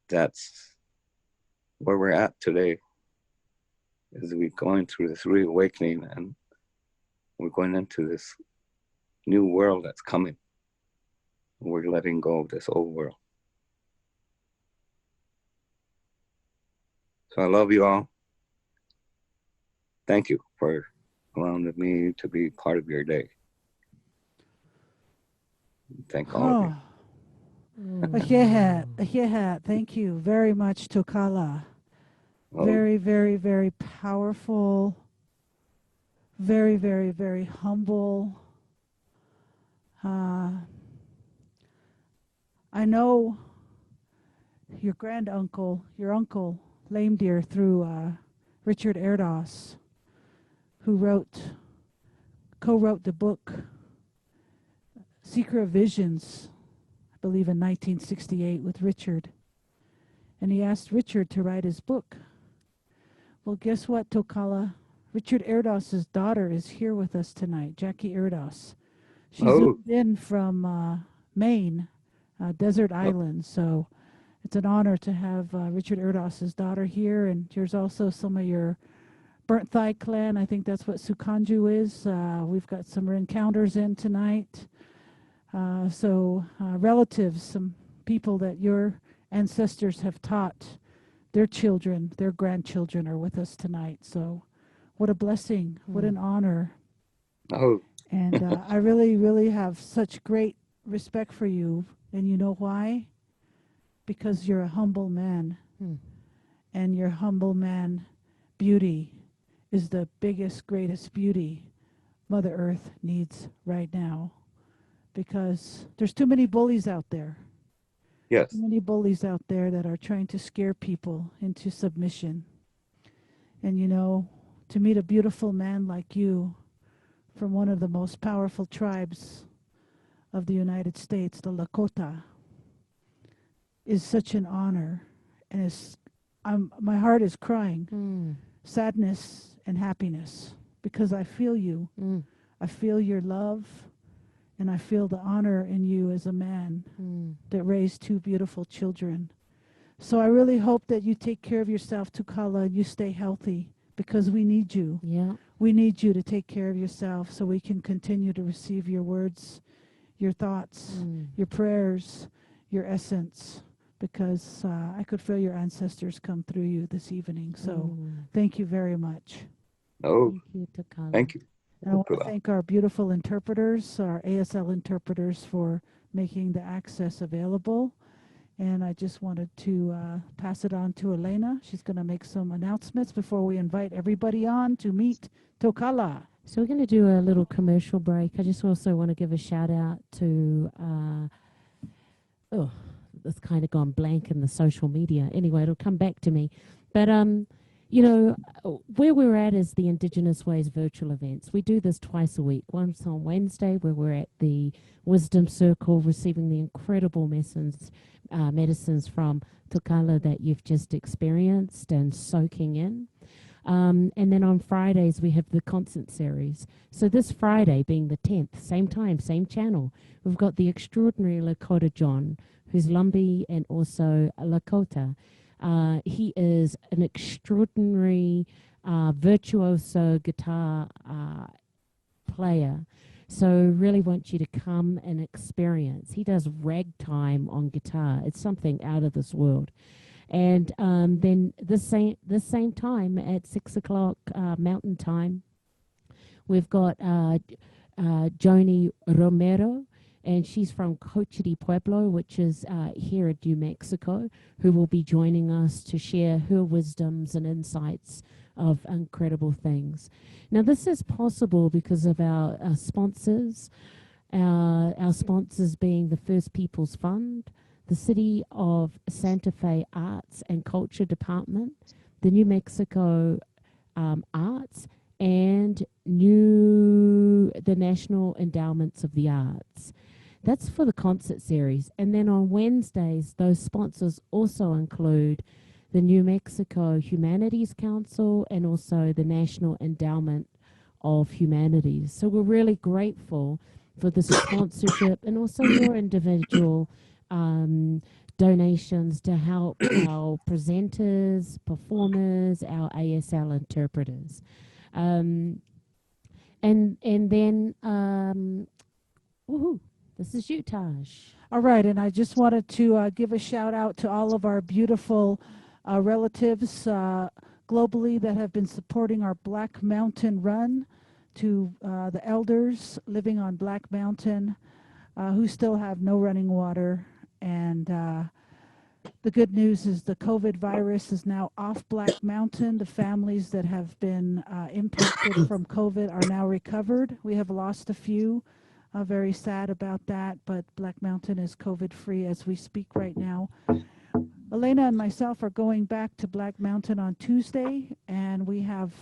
That's where we're at today, is we're going through this reawakening, and we're going into this new world that's coming. We're letting go of this old world. So I love you all. Thank you for allowing me to be part of your day. Thank all of you. Ahiahat. Thank you very much, Tokala. Very, very, very powerful. Very, very, very humble. I know your granduncle, your uncle, Lame Deer, through Richard Erdos, who co-wrote the book Secret Visions, I believe in 1968 with Richard. And he asked Richard to write his book. Well, guess what, Tokala? Richard Erdos's daughter is here with us tonight, Jackie Erdos. She's in from Maine, Desert Island. So it's an honor to have Richard Erdos's daughter here. And here's also some of your Burnt Thigh clan. I think that's what Sicongu is. We've got some encounters in tonight. So relatives, some people that your ancestors have taught their children, their grandchildren are with us tonight. So what a blessing, what an honor. And I really, really have such great respect for you. And you know why? Because you're a humble man. And your humble man beauty is the biggest, greatest beauty Mother Earth needs right now. Because there's too many bullies out there. Yes. Too many bullies out there that are trying to scare people into submission. And you know, to meet a beautiful man like you from one of the most powerful tribes of the United States, the Lakota, is such an honor. And my heart is crying. Sadness and happiness, because I feel you. I feel your love. And I feel the honor in you as a man that raised 2 beautiful children. So I really hope that you take care of yourself, Tokala, and you stay healthy, because we need you. Yeah. We need you to take care of yourself so we can continue to receive your words, your thoughts, your prayers, your essence, because I could feel your ancestors come through you this evening. So Mm. thank you very much. Oh, Thank you, Tokala. thank you. And I want to Tokala. thank our beautiful interpreters, our ASL interpreters, for making the access available. And I just wanted to pass it on to Elena. She's going to make some announcements before we invite everybody on to meet Tokala. So we're going to do a little commercial break. I just also want to give a shout out to, it's kind of gone blank in the social media. Anyway, it'll come back to me. But, you know, where we're at is the Indigenous Ways virtual events. We do this twice a week. Once on Wednesday, where we're at the Wisdom Circle, receiving the incredible medicines from Tokala that you've just experienced and soaking in. And then on Fridays, we have the concert series. So this Friday, being the 10th, same time, same channel, we've got the extraordinary Lakota John, who's Lumbee and also a Lakota. He is an extraordinary virtuoso guitar player. So really want you to come and experience. He does ragtime on guitar. It's something out of this world. And then the same time at 6 o'clock Mountain Time, we've got Joni Romero, and she's from Cochiti Pueblo, which is here in New Mexico, who will be joining us to share her wisdoms and insights of incredible things. Now, this is possible because of our sponsors, our sponsors being the First Peoples Fund, the City of Santa Fe Arts and Culture Department, the New Mexico Arts, and the National Endowments of the Arts. That's for the concert series. And then on Wednesdays, those sponsors also include the New Mexico Humanities Council and also the National Endowment of Humanities. So we're really grateful for the sponsorship and also your individual donations to help our presenters, performers, our ASL interpreters. And then, woohoo, this is you, Taj. All right, and I just wanted to give a shout out to all of our beautiful relatives globally that have been supporting our Black Mountain Run, to the elders living on Black Mountain who still have no running water. And the good news is the COVID virus is now off Black Mountain. The families that have been impacted from COVID are now recovered. We have lost a few. Very sad about that, but Black Mountain is COVID-free as we speak right now. Elena and myself are going back to Black Mountain on Tuesday, and we have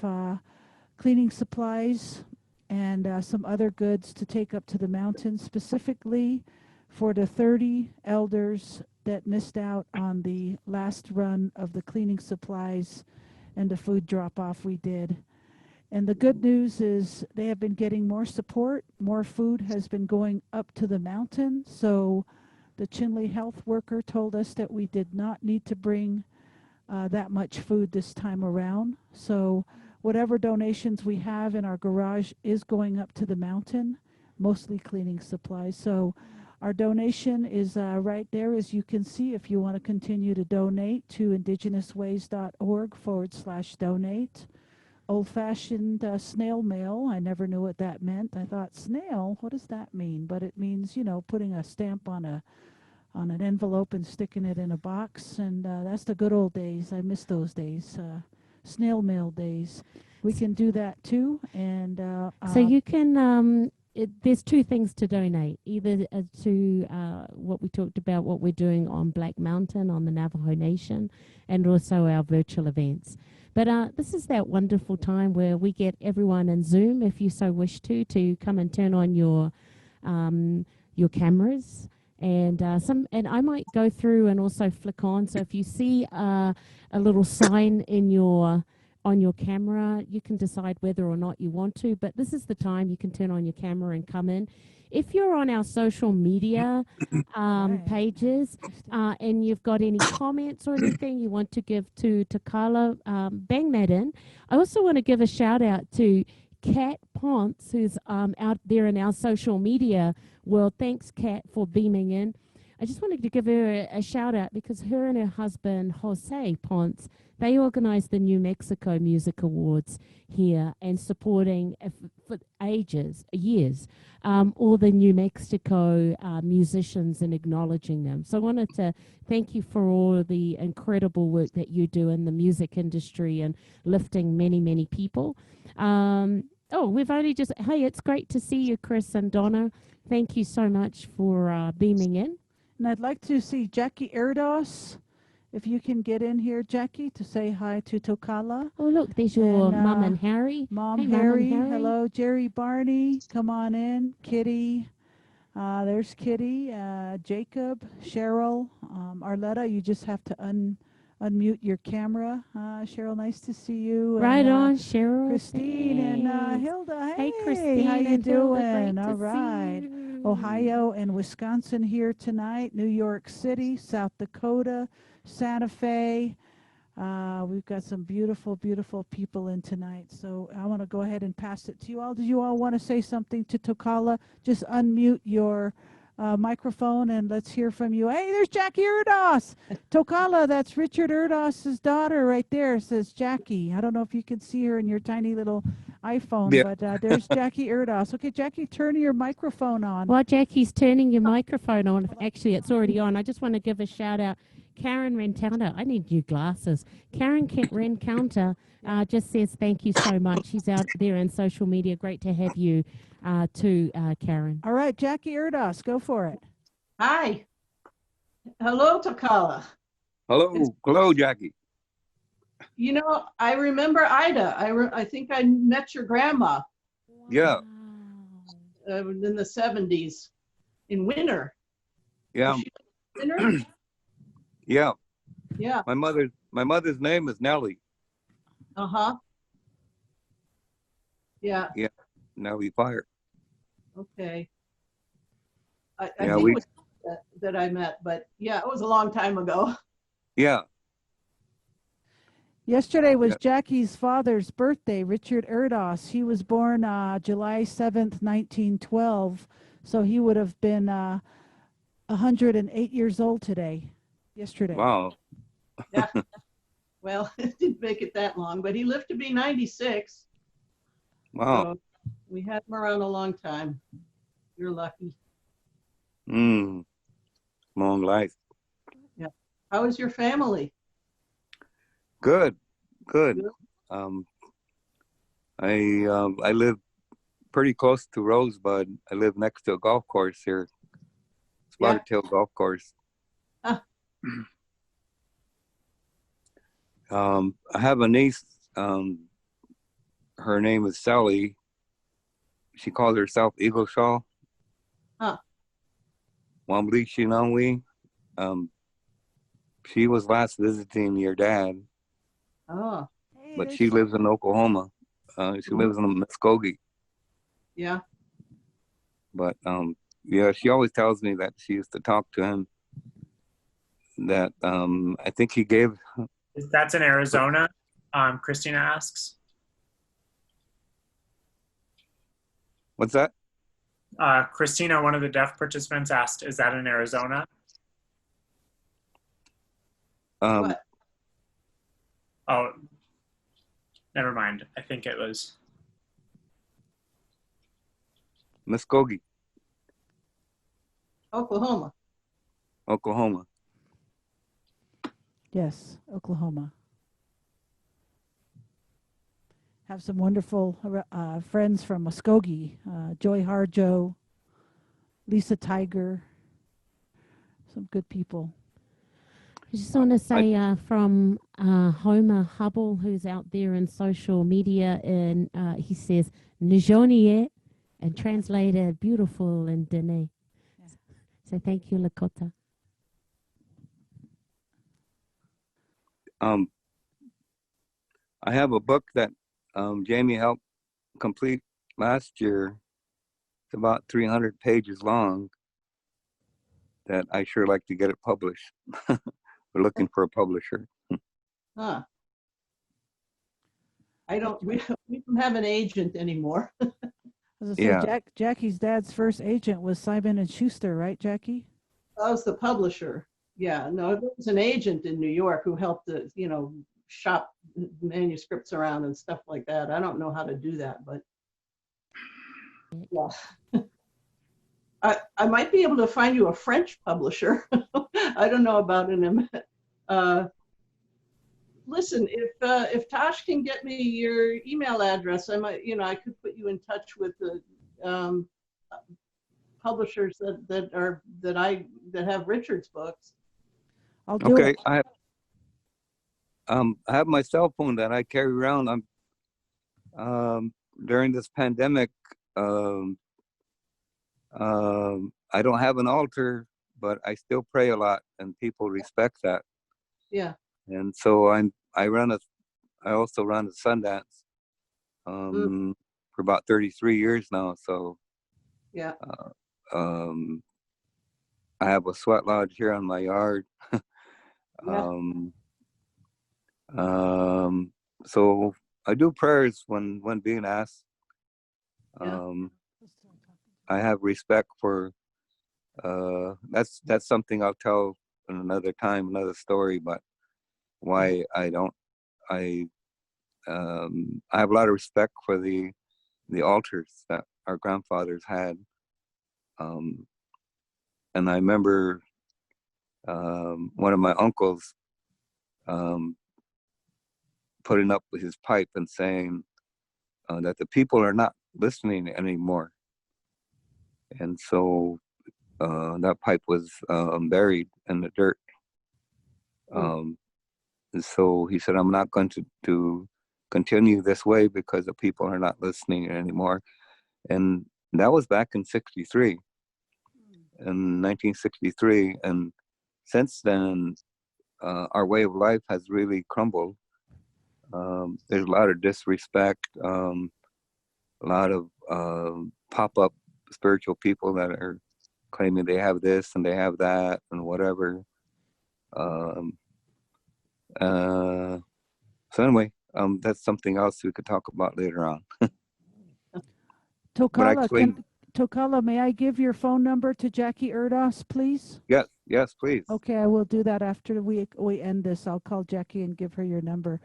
cleaning supplies and some other goods to take up to the mountain, specifically for the 30 elders that missed out on the last run of the cleaning supplies and the food drop-off we did. And the good news is they have been getting more support. More food has been going up to the mountain. So the Chinle health worker told us that we did not need to bring that much food this time around. So whatever donations we have in our garage is going up to the mountain, mostly cleaning supplies. So our donation is right there, as you can see, if you want to continue to donate to IndigenousWays.org/donate. Old-fashioned snail mail. I never knew what that meant. I thought, snail, what does that mean? But it means, you know, putting a stamp on an envelope and sticking it in a box. And that's the good old days. I miss those days, snail mail days. We can do that too. And So you can, there's two things to donate, either to what we talked about, what we're doing on Black Mountain on the Navajo Nation, and also our virtual events. But this is that wonderful time where we get everyone in Zoom, if you so wish to come and turn on your cameras. And and I might go through and also flick on. So if you see a little sign on your camera, you can decide whether or not you want to. But this is the time you can turn on your camera and come in. If you're on our social media pages and you've got any comments or anything you want to give to Tokala, bang that in. I also want to give a shout out to Kat Ponce, who's out there in our social media world. Thanks, Kat, for beaming in. I just wanted to give her a shout out because her and her husband, Jose Ponce, they organized the New Mexico Music Awards here and supporting for ages, years, all the New Mexico musicians and acknowledging them. So I wanted to thank you for all the incredible work that you do in the music industry and lifting many, many people. We've only just, hey, it's great to see you, Chris and Donna. Thank you so much for beaming in. And I'd like to see Jackie Erdos, if you can get in here, Jackie, to say hi to Tokala. Oh, look, there's your Mum and Harry. Mom, Hey, Harry. Mum and Harry. Hello, Jerry Barney. Come on in. Kitty. There's Kitty. Jacob. Cheryl. Arletta, you just have to unmute your camera. Cheryl, nice to see you. Right and, on, Cheryl. Christine and Thanks. Hilda. Hey, Christine. How you and Hilda, doing? great All to see right. you. Ohio and Wisconsin here tonight. New York City, South Dakota, Santa Fe. We've got some beautiful, beautiful people in tonight. So I want to go ahead and pass it to you all. Do you all want to say something to Tokala? Just unmute your microphone and let's hear from you. Hey, there's Jackie Erdos. Tokala, that's Richard Erdos's daughter right there, says Jackie. I don't know if you can see her in your tiny little iPhone, Yeah. but there's Jackie Erdos. Okay, Jackie, turn your microphone on. While Jackie's turning your microphone on, actually it's already on, I just want to give a shout out. Karen Rencounter, I need new glasses. Karen Rencounter just says thank you so much. She's out there in social media. Great to have you too, Karen. All right, Jackie Erdos, go for it. Hi. Hello, Tokala. Hello, Jackie. You know, I remember Ida. I think I met your grandma Yeah, in the 70s in winter. yeah, Was she Winter? yeah. Yeah. My mother's name is Nellie. Uh-huh. Yeah. Nellie Fire. Okay. I Yeah, think it was that I met, but yeah, it was a long time ago. Yeah. Yesterday was Jackie's father's birthday, Richard Erdos. He was born July 7th, 1912. So he would have been 108 years old yesterday. Wow. Yeah. Well, it didn't make it that long, but he lived to be 96. Wow. So we had him around a long time. You're lucky. Long life. Yeah. How is your family? Good. Good. I live pretty close to Rosebud. I live next to a golf course here. Spotted Tail Golf Course. Ah. I have a niece. Her name is Sally. She calls herself Eagle Shaw. Huh. Wambli Shinanwi. She was last visiting your dad, Oh, but she lives in Oklahoma. She lives in Muskogee. yeah. But yeah, she always tells me that she used to talk to him. That I think he gave. That's in Arizona. Christina asks. What's that? Christina, one of the deaf participants, asked, "Is that in Arizona?" What? Oh, never mind. I think it was Muskogee, Oklahoma. Oklahoma. Yes, Oklahoma. Have some wonderful friends from Muskogee, Joy Harjo, Lisa Tiger, some good people. I just want to say from Homer Hubble, who's out there in social media, and he says, Nijonie, and translated beautiful in Dene. Yeah. So thank you, Lakota. I have a book that Jamie helped complete last year. It's about 300 pages long that I sure like to get it published. We're looking for a publisher. Huh. We don't have an agent anymore. As I say, Jackie's dad's first agent was Simon and Schuster, right, Jackie? I was the publisher. Yeah, no, there was an agent in New York who helped to, shop manuscripts around and stuff like that. I don't know how to do that, but yeah. I might be able to find you a French publisher. I don't know about an. Listen, if Tosh can get me your email address, I might, I could put you in touch with the publishers that have Richard's books. I'll do Okay, it. I have my cell phone that I carry around. During this pandemic, I don't have an altar, but I still pray a lot, and people respect that. Yeah. And so I also run a Sundance for about 33 years now. So yeah. I have a sweat lodge here on my yard. So I do prayers when being asked. I have respect for that's something I'll tell in another time, another story, but why I have a lot of respect for the altars that our grandfathers had. And I remember one of my uncles putting up with his pipe and saying that the people are not listening anymore. And so that pipe was buried in the dirt. And so he said, I'm not going to continue this way because the people are not listening anymore. And that was back in 1963. And since then, our way of life has really crumbled. There's a lot of disrespect, a lot of pop-up spiritual people that are claiming they have this and they have that and whatever. So anyway, that's something else we could talk about later on. Tokala, may I give your phone number to Jackie Erdos, please? Yes, please. Okay, I will do that after we end this. I'll call Jackie and give her your number.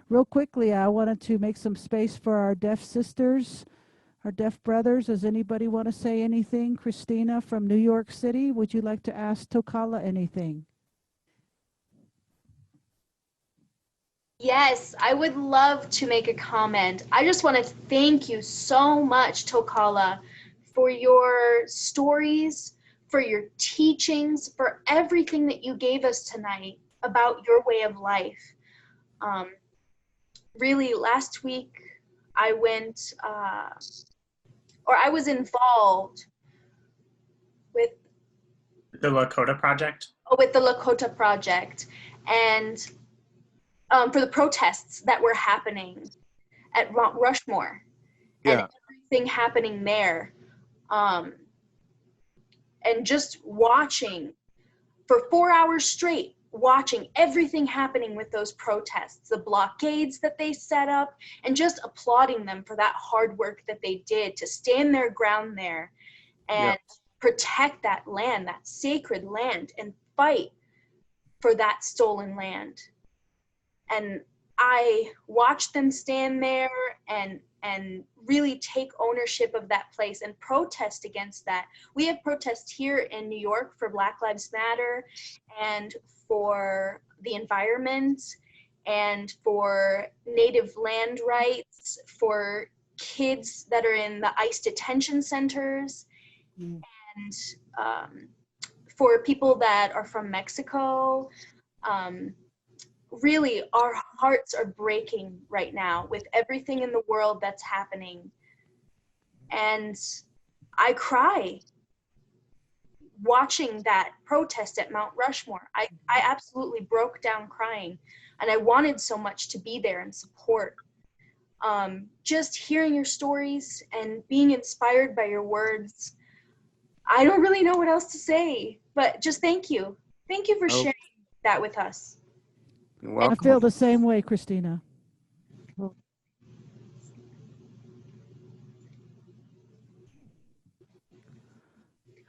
Real quickly, I wanted to make some space for our deaf sisters, our deaf brothers. Does anybody want to say anything? Christina from New York City, would you like to ask Tokala anything? Yes, I would love to make a comment. I just want to thank you so much, Tokala, for your stories, for your teachings, for everything that you gave us tonight about your way of life. Really, last week I went, I was involved with the Lakota project. With the Lakota project, and for the protests that were happening at Mount Rushmore, and everything happening there, and just watching for 4 hours straight, watching everything happening with those protests, the blockades that they set up, and just applauding them for that hard work that they did to stand their ground there and protect that land, that sacred land, and fight for that stolen land. And I watched them stand there and really take ownership of that place and protest against that. We have protests here in New York for Black Lives Matter and for the environment and for native land rights, for kids that are in the ICE detention centers, and for people that are from Mexico. Really, our hearts are breaking right now with everything in the world that's happening. And I cry watching that protest at Mount Rushmore. I absolutely broke down crying, and I wanted so much to be there and support. Just hearing your stories and being inspired by your words, I don't really know what else to say, but just thank you. Thank you for sharing that with us. You're welcome. I feel the same way, Christina.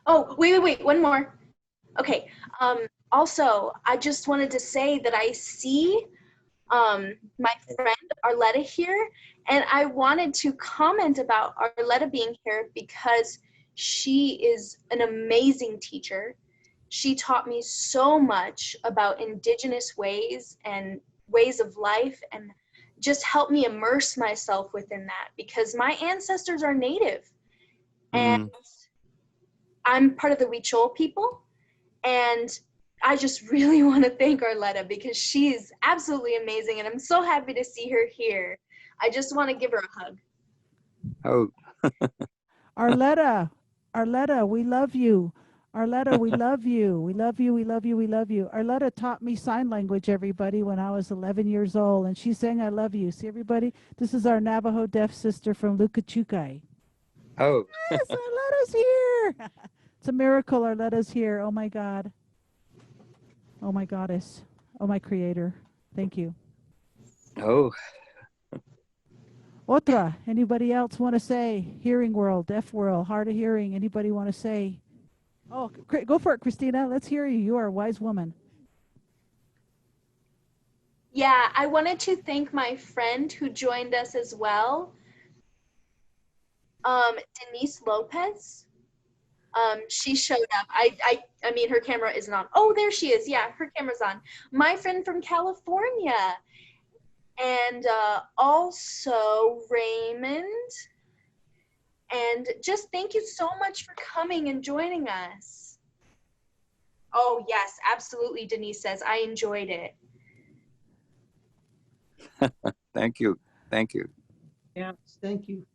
Oh, wait, one more. Okay. Also, I just wanted to say that I see my friend Arletta here, and I wanted to comment about Arletta being here because she is an amazing teacher. She taught me so much about indigenous ways and ways of life, and just helped me immerse myself within that because my ancestors are native, and I'm part of the Huichol people, and I just really want to thank Arletta because she's absolutely amazing, and I'm so happy to see her here. I just want to give her a hug. Oh, Arletta, we love you. Arletta, we love you. We love you. We love you. We love you. Arletta taught me sign language, everybody, when I was 11 years old, and she sang I love you. See, everybody? This is our Navajo deaf sister from Lukachukai. oh, Yes, Arletta's here. It's a miracle Arletta's here. Oh, my God. Oh, my goddess. Oh, my creator. Thank you. oh. Otra, anybody else want to say? Hearing world, deaf world, hard of hearing. Anybody want to say? Oh, go for it, Christina. Let's hear you. You are a wise woman. Yeah, I wanted to thank my friend who joined us as well, Denise Lopez. She showed up. I mean, her camera isn't on. Oh, there she is. Yeah, her camera's on. My friend from California. And also Raymond. And just thank you so much for coming and joining us. Oh, yes, absolutely, Denise says. I enjoyed it. Thank you. Thank you. Yeah, thank you.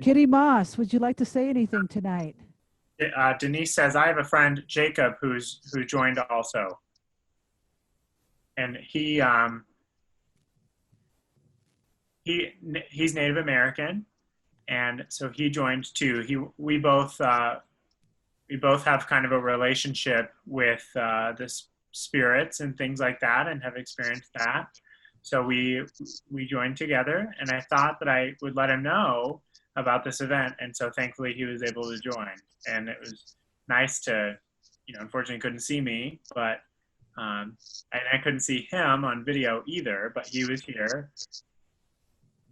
Kitty Moss, would you like to say anything tonight? Denise says, I have a friend, Jacob, who joined also. And he's Native American, and so he joined too. We both have kind of a relationship with the spirits and things like that, and have experienced that. So we joined together, and I thought that I would let him know about this event, and so thankfully he was able to join, and it was nice to, unfortunately couldn't see me, but and I couldn't see him on video either, but he was here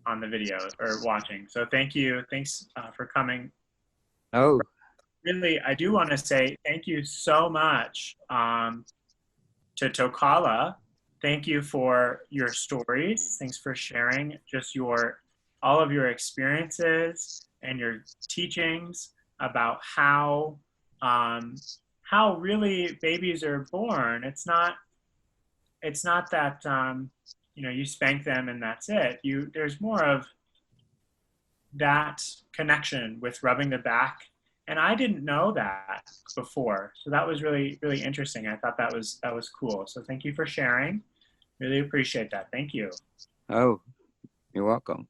on the video or watching. So thank you. Thanks for coming. Oh, Really, I do want to say thank you so much to Tokala. Thank you for your stories. Thanks for sharing just all of your experiences and your teachings about how really babies are born. It's not that you spank them and that's it. There's more of that connection with rubbing the back, and I didn't know that before. So that was really, really interesting. I thought that was cool. So thank you for sharing. Really appreciate that. Thank you. oh, you're welcome.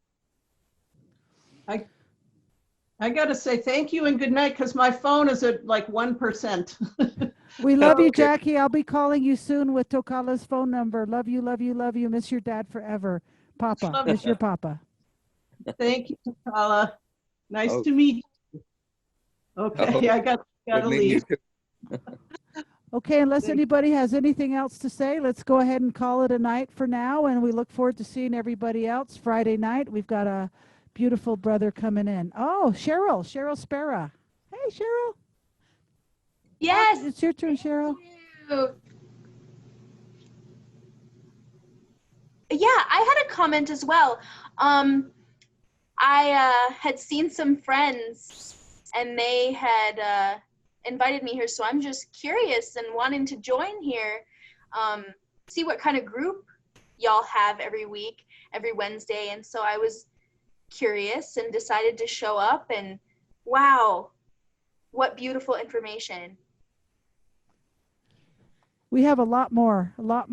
I got to say thank you and good night because my phone is at like 1%. We love you, Okay. Jackie. I'll be calling you soon with Tokala's phone number. Love you, love you, love you. Miss your dad forever. Papa, Love miss your papa. Thank you, Tokala. Nice Oh. to meet you. Okay, Oh, I got good to meeting you leave. too. Okay, unless Thank- anybody has anything else to say, let's go ahead and call it a night for now. And we look forward to seeing everybody else Friday night. We've got a beautiful brother coming in. Oh, Cheryl Sparrow. Hey, Cheryl. Yes. It's your turn, Cheryl. Yeah, I had a comment as well. I had seen some friends and they had invited me here, so I'm just curious and wanting to join here, see what kind of group y'all have every week, every Wednesday. And so I was curious and decided to show up, and wow, what beautiful information. We have a lot more. I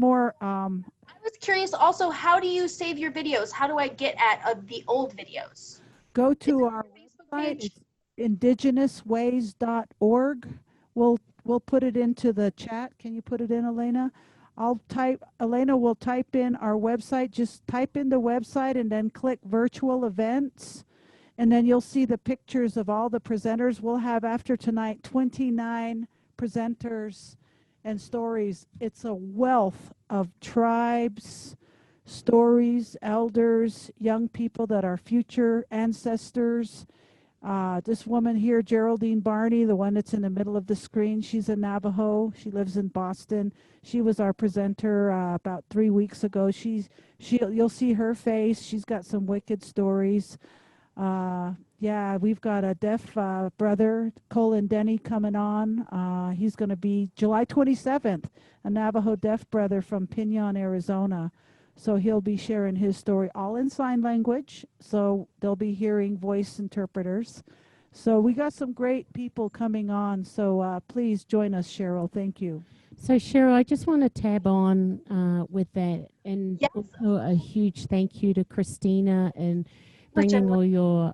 was curious also, how do you save your videos? How do I get at the old videos? Go Is to it our on your Facebook website. page? It's IndigenousWays.org. We'll put it into the chat. Can you put it in, Elena? Elena will type in our website. Just type in the website and then click virtual events. And then you'll see the pictures of all the presenters. We'll have after tonight 29 presenters and stories. It's a wealth of tribes, stories, elders, young people that are future ancestors. This woman here, Geraldine Barney, the one that's in the middle of the screen, she's a Navajo. She lives in Boston. She was our presenter about 3 weeks ago. You'll see her face. She's got some wicked stories. Yeah, we've got a deaf brother, Colin Denny, coming on. He's going to be July 27th, a Navajo deaf brother from Pinon, Arizona. So he'll be sharing his story all in sign language. So they'll be hearing voice interpreters. So we got some great people coming on. So please join us, Cheryl. Thank you. So Cheryl, I just want to tab on with that, and Yes. also a huge thank you to Christina and Which I bringing all your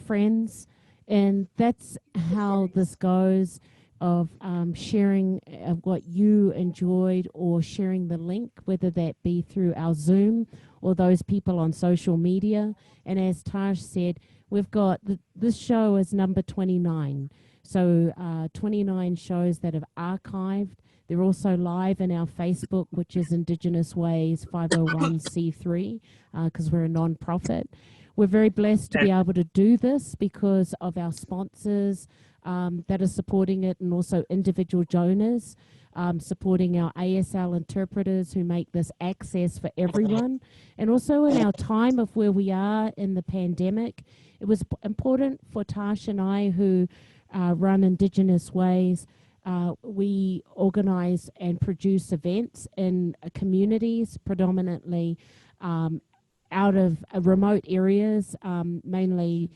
friends. And that's how this goes, of sharing what you enjoyed, or sharing the link, whether that be through our Zoom or those people on social media. And as Taj said, we've got this show is number 29. So 29 shows that have archived. They're also live in our Facebook, which is Indigenous Ways 501c3, because we're a non-profit. We're very blessed to be able to do this because of our sponsors that are supporting it, and also individual donors supporting our ASL interpreters who make this access for everyone. And also in our time of where we are in the pandemic, it was important for Tash and I, who run Indigenous Ways. We organize and produce events in communities, predominantly out of remote areas, mainly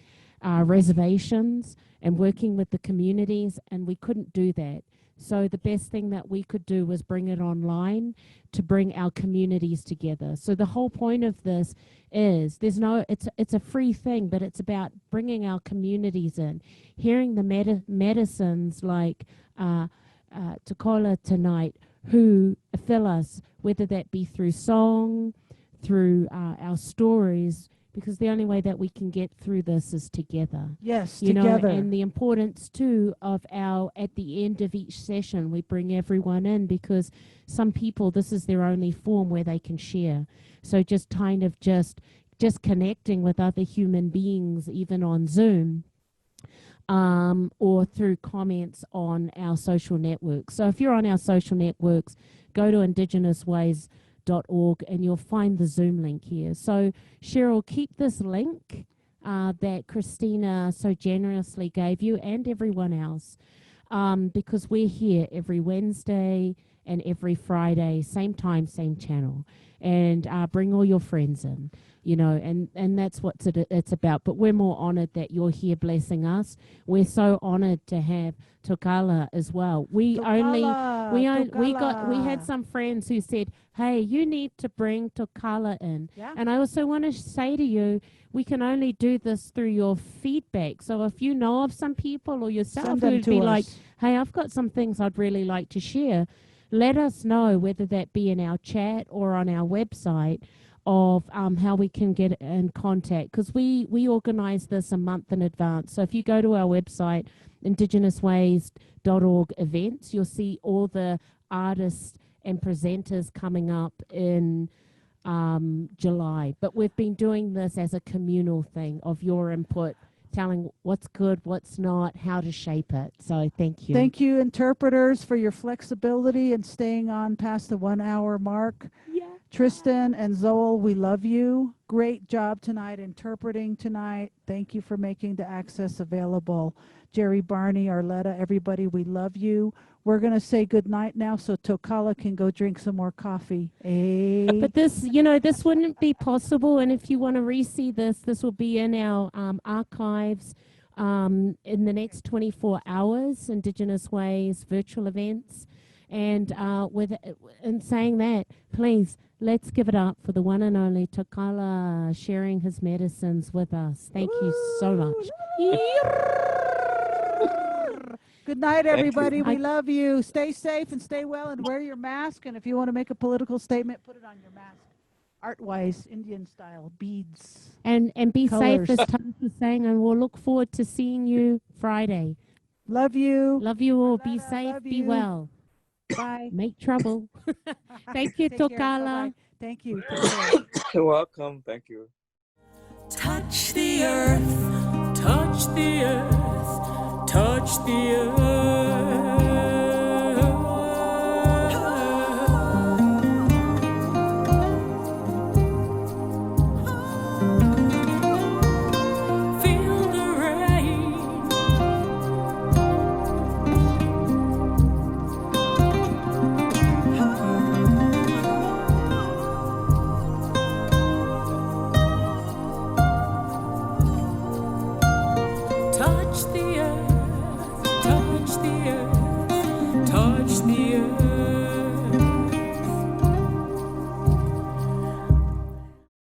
reservations, and working with the communities, and we couldn't do that. So the best thing that we could do was bring it online to bring our communities together. So the whole point of this is it's a free thing, but it's about bringing our communities in, hearing the medicines like Tokala tonight, who fill us, whether that be through song, through our stories, because the only way that we can get through this is together. Yes, you together. know, and the importance too of at the end of each session, we bring everyone in, because some people, this is their only form where they can share. So just kind of just connecting with other human beings, even on Zoom, or through comments on our social networks. So if you're on our social networks, go to IndigenousWays.org and you'll find the Zoom link here. So Cheryl, keep this link that Christina so generously gave you, and everyone else, because we're here every Wednesday and every Friday, same time, same channel, and bring all your friends in, you know, and that's what it's about. But we're more honored that you're here blessing us. We're so honored to have Tokala as well. We had some friends who said, hey, you need to bring Tokala in. Yeah. And I also want to say to you, we can only do this through your feedback. So if you know of some people or yourself Send who them would to be us. like, hey, I've got some things I'd really like to share, let us know, whether that be in our chat or on our website, of how we can get in contact, because we organize this a month in advance. So if you go to our website, IndigenousWays.org events, you'll see all the artists and presenters coming up in July. But we've been doing this as a communal thing of your input, telling what's good, what's not, how to shape it. So thank you. Thank you, interpreters, for your flexibility and staying on past the 1 hour mark. Yeah. Tristan and Zoel, we love you. Great job tonight interpreting tonight. Thank you for making the access available. Jerry, Barney, Arletta, everybody, we love you. We're going to say good night now so Tokala can go drink some more coffee. Hey. But this, you know, this wouldn't be possible. And if you want to re-see this will be in our archives in the next 24 hours, Indigenous Ways virtual events. And in saying that, please, let's give it up for the one and only Tokala sharing his medicines with us. Thank you so much. Good night, everybody. We I- love you. Stay safe and stay well, and wear your mask. And if you want to make a political statement, put it on your mask. Art-wise, Indian style, beads. And be Colors. safe, as Tom was saying, and we'll look forward to seeing you Friday. Love you. Love you all. Be safe. Love Be you. well. Bye. Make trouble. Thank you, Take care. Tokala. Bye-bye. Thank you. Take care. You're welcome. Thank you. Touch the earth, touch the earth, touch the earth.